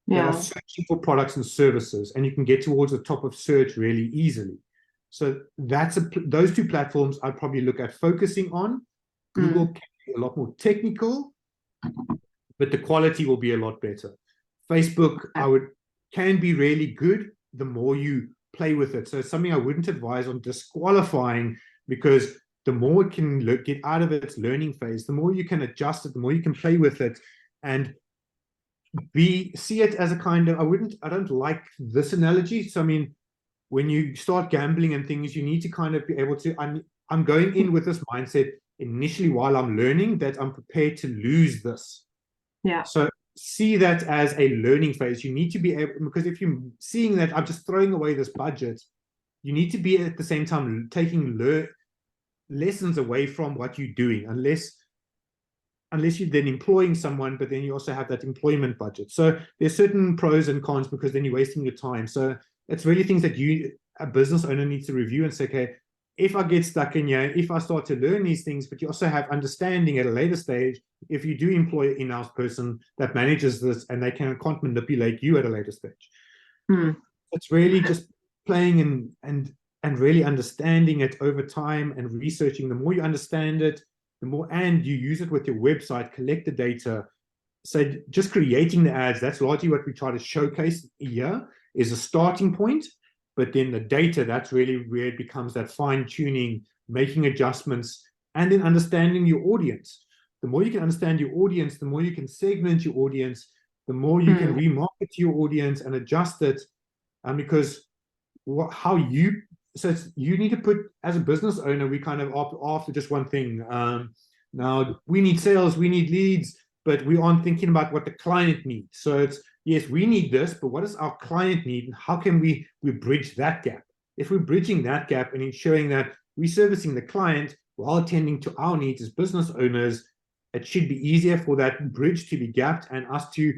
that are searching for products and services, and you can get towards the top of search really easily. So those two platforms I'd probably look at focusing on. Google can be a lot more technical, but the quality will be a lot better. Facebook, can be really good the more you play with it. So it's something I wouldn't advise on disqualifying, because the more it can get out of its learning phase, the more you can adjust it, the more you can play with it, and see it as a kind of, I don't like this analogy. So I mean, when you start gambling and things, you need to kind of be able to, I'm going in with this mindset initially while I'm learning that I'm prepared to lose this. Yeah. So see that as a learning phase. You need to be able, because if you're seeing that I'm just throwing away this budget, you need to be at the same time taking lessons away from what you're doing, unless you're then employing someone, but then you also have that employment budget. So there's certain pros and cons, because then you're wasting your time. So it's really things that a business owner, needs to review and say, okay, if I get stuck in here, if I start to learn these things, but you also have understanding at a later stage, if you do employ an in-house person that manages this and they can't manipulate you at a later stage. It's really just playing and really understanding it over time and researching. The more you understand it, the more, and you use it with your website, collect the data. So just creating the ads, that's largely what we try to showcase here, is a starting point. But then the data, that's really where it becomes that fine tuning, making adjustments, and then understanding your audience. The more you can understand your audience, the more you can segment your audience, the more you can remarket to your audience and adjust it. Because so you need to put, as a business owner, we kind of after just one thing. Now we need sales, we need leads, but we aren't thinking about what the client needs. So it's, yes, we need this, but what does our client need, and how can we bridge that gap? If we're bridging that gap and ensuring that we're servicing the client while attending to our needs as business owners, it should be easier for that bridge to be gapped and us to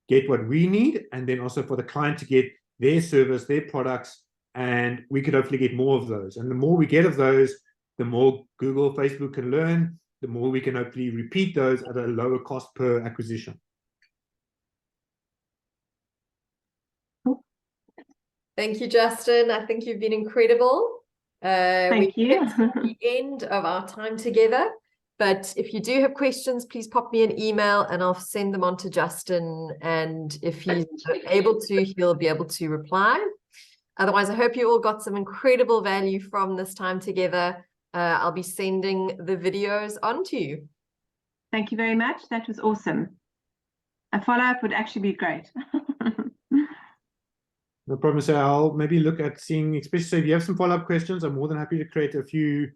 get what we need, and then also for the client to get their service, their products, and we could hopefully get more of those. And the more we get of those, the more Google, Facebook can learn, the more we can hopefully repeat those at a lower cost per acquisition. Thank you, Justin. I think you've been incredible. Thank you. We're at the end of our time together. But if you do have questions, please pop me an email and I'll send them on to Justin. And if he's able to, he'll be able to reply. Otherwise, I hope you all got some incredible value from this time together. I'll be sending the videos on to you. Thank you very much. That was awesome. A follow-up would actually be great. No problem. So I'll maybe look at seeing, especially if you have some follow-up questions, I'm more than happy to create a few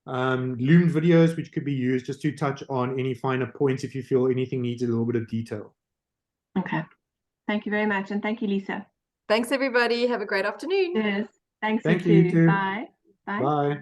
loomed videos which could be used just to touch on any finer points if you feel anything needs a little bit of detail. Okay. Thank you very much. And thank you, Lisa. Thanks, everybody. Have a great afternoon. Yes. Thanks, Thank you you too. too. Bye. Bye. Bye.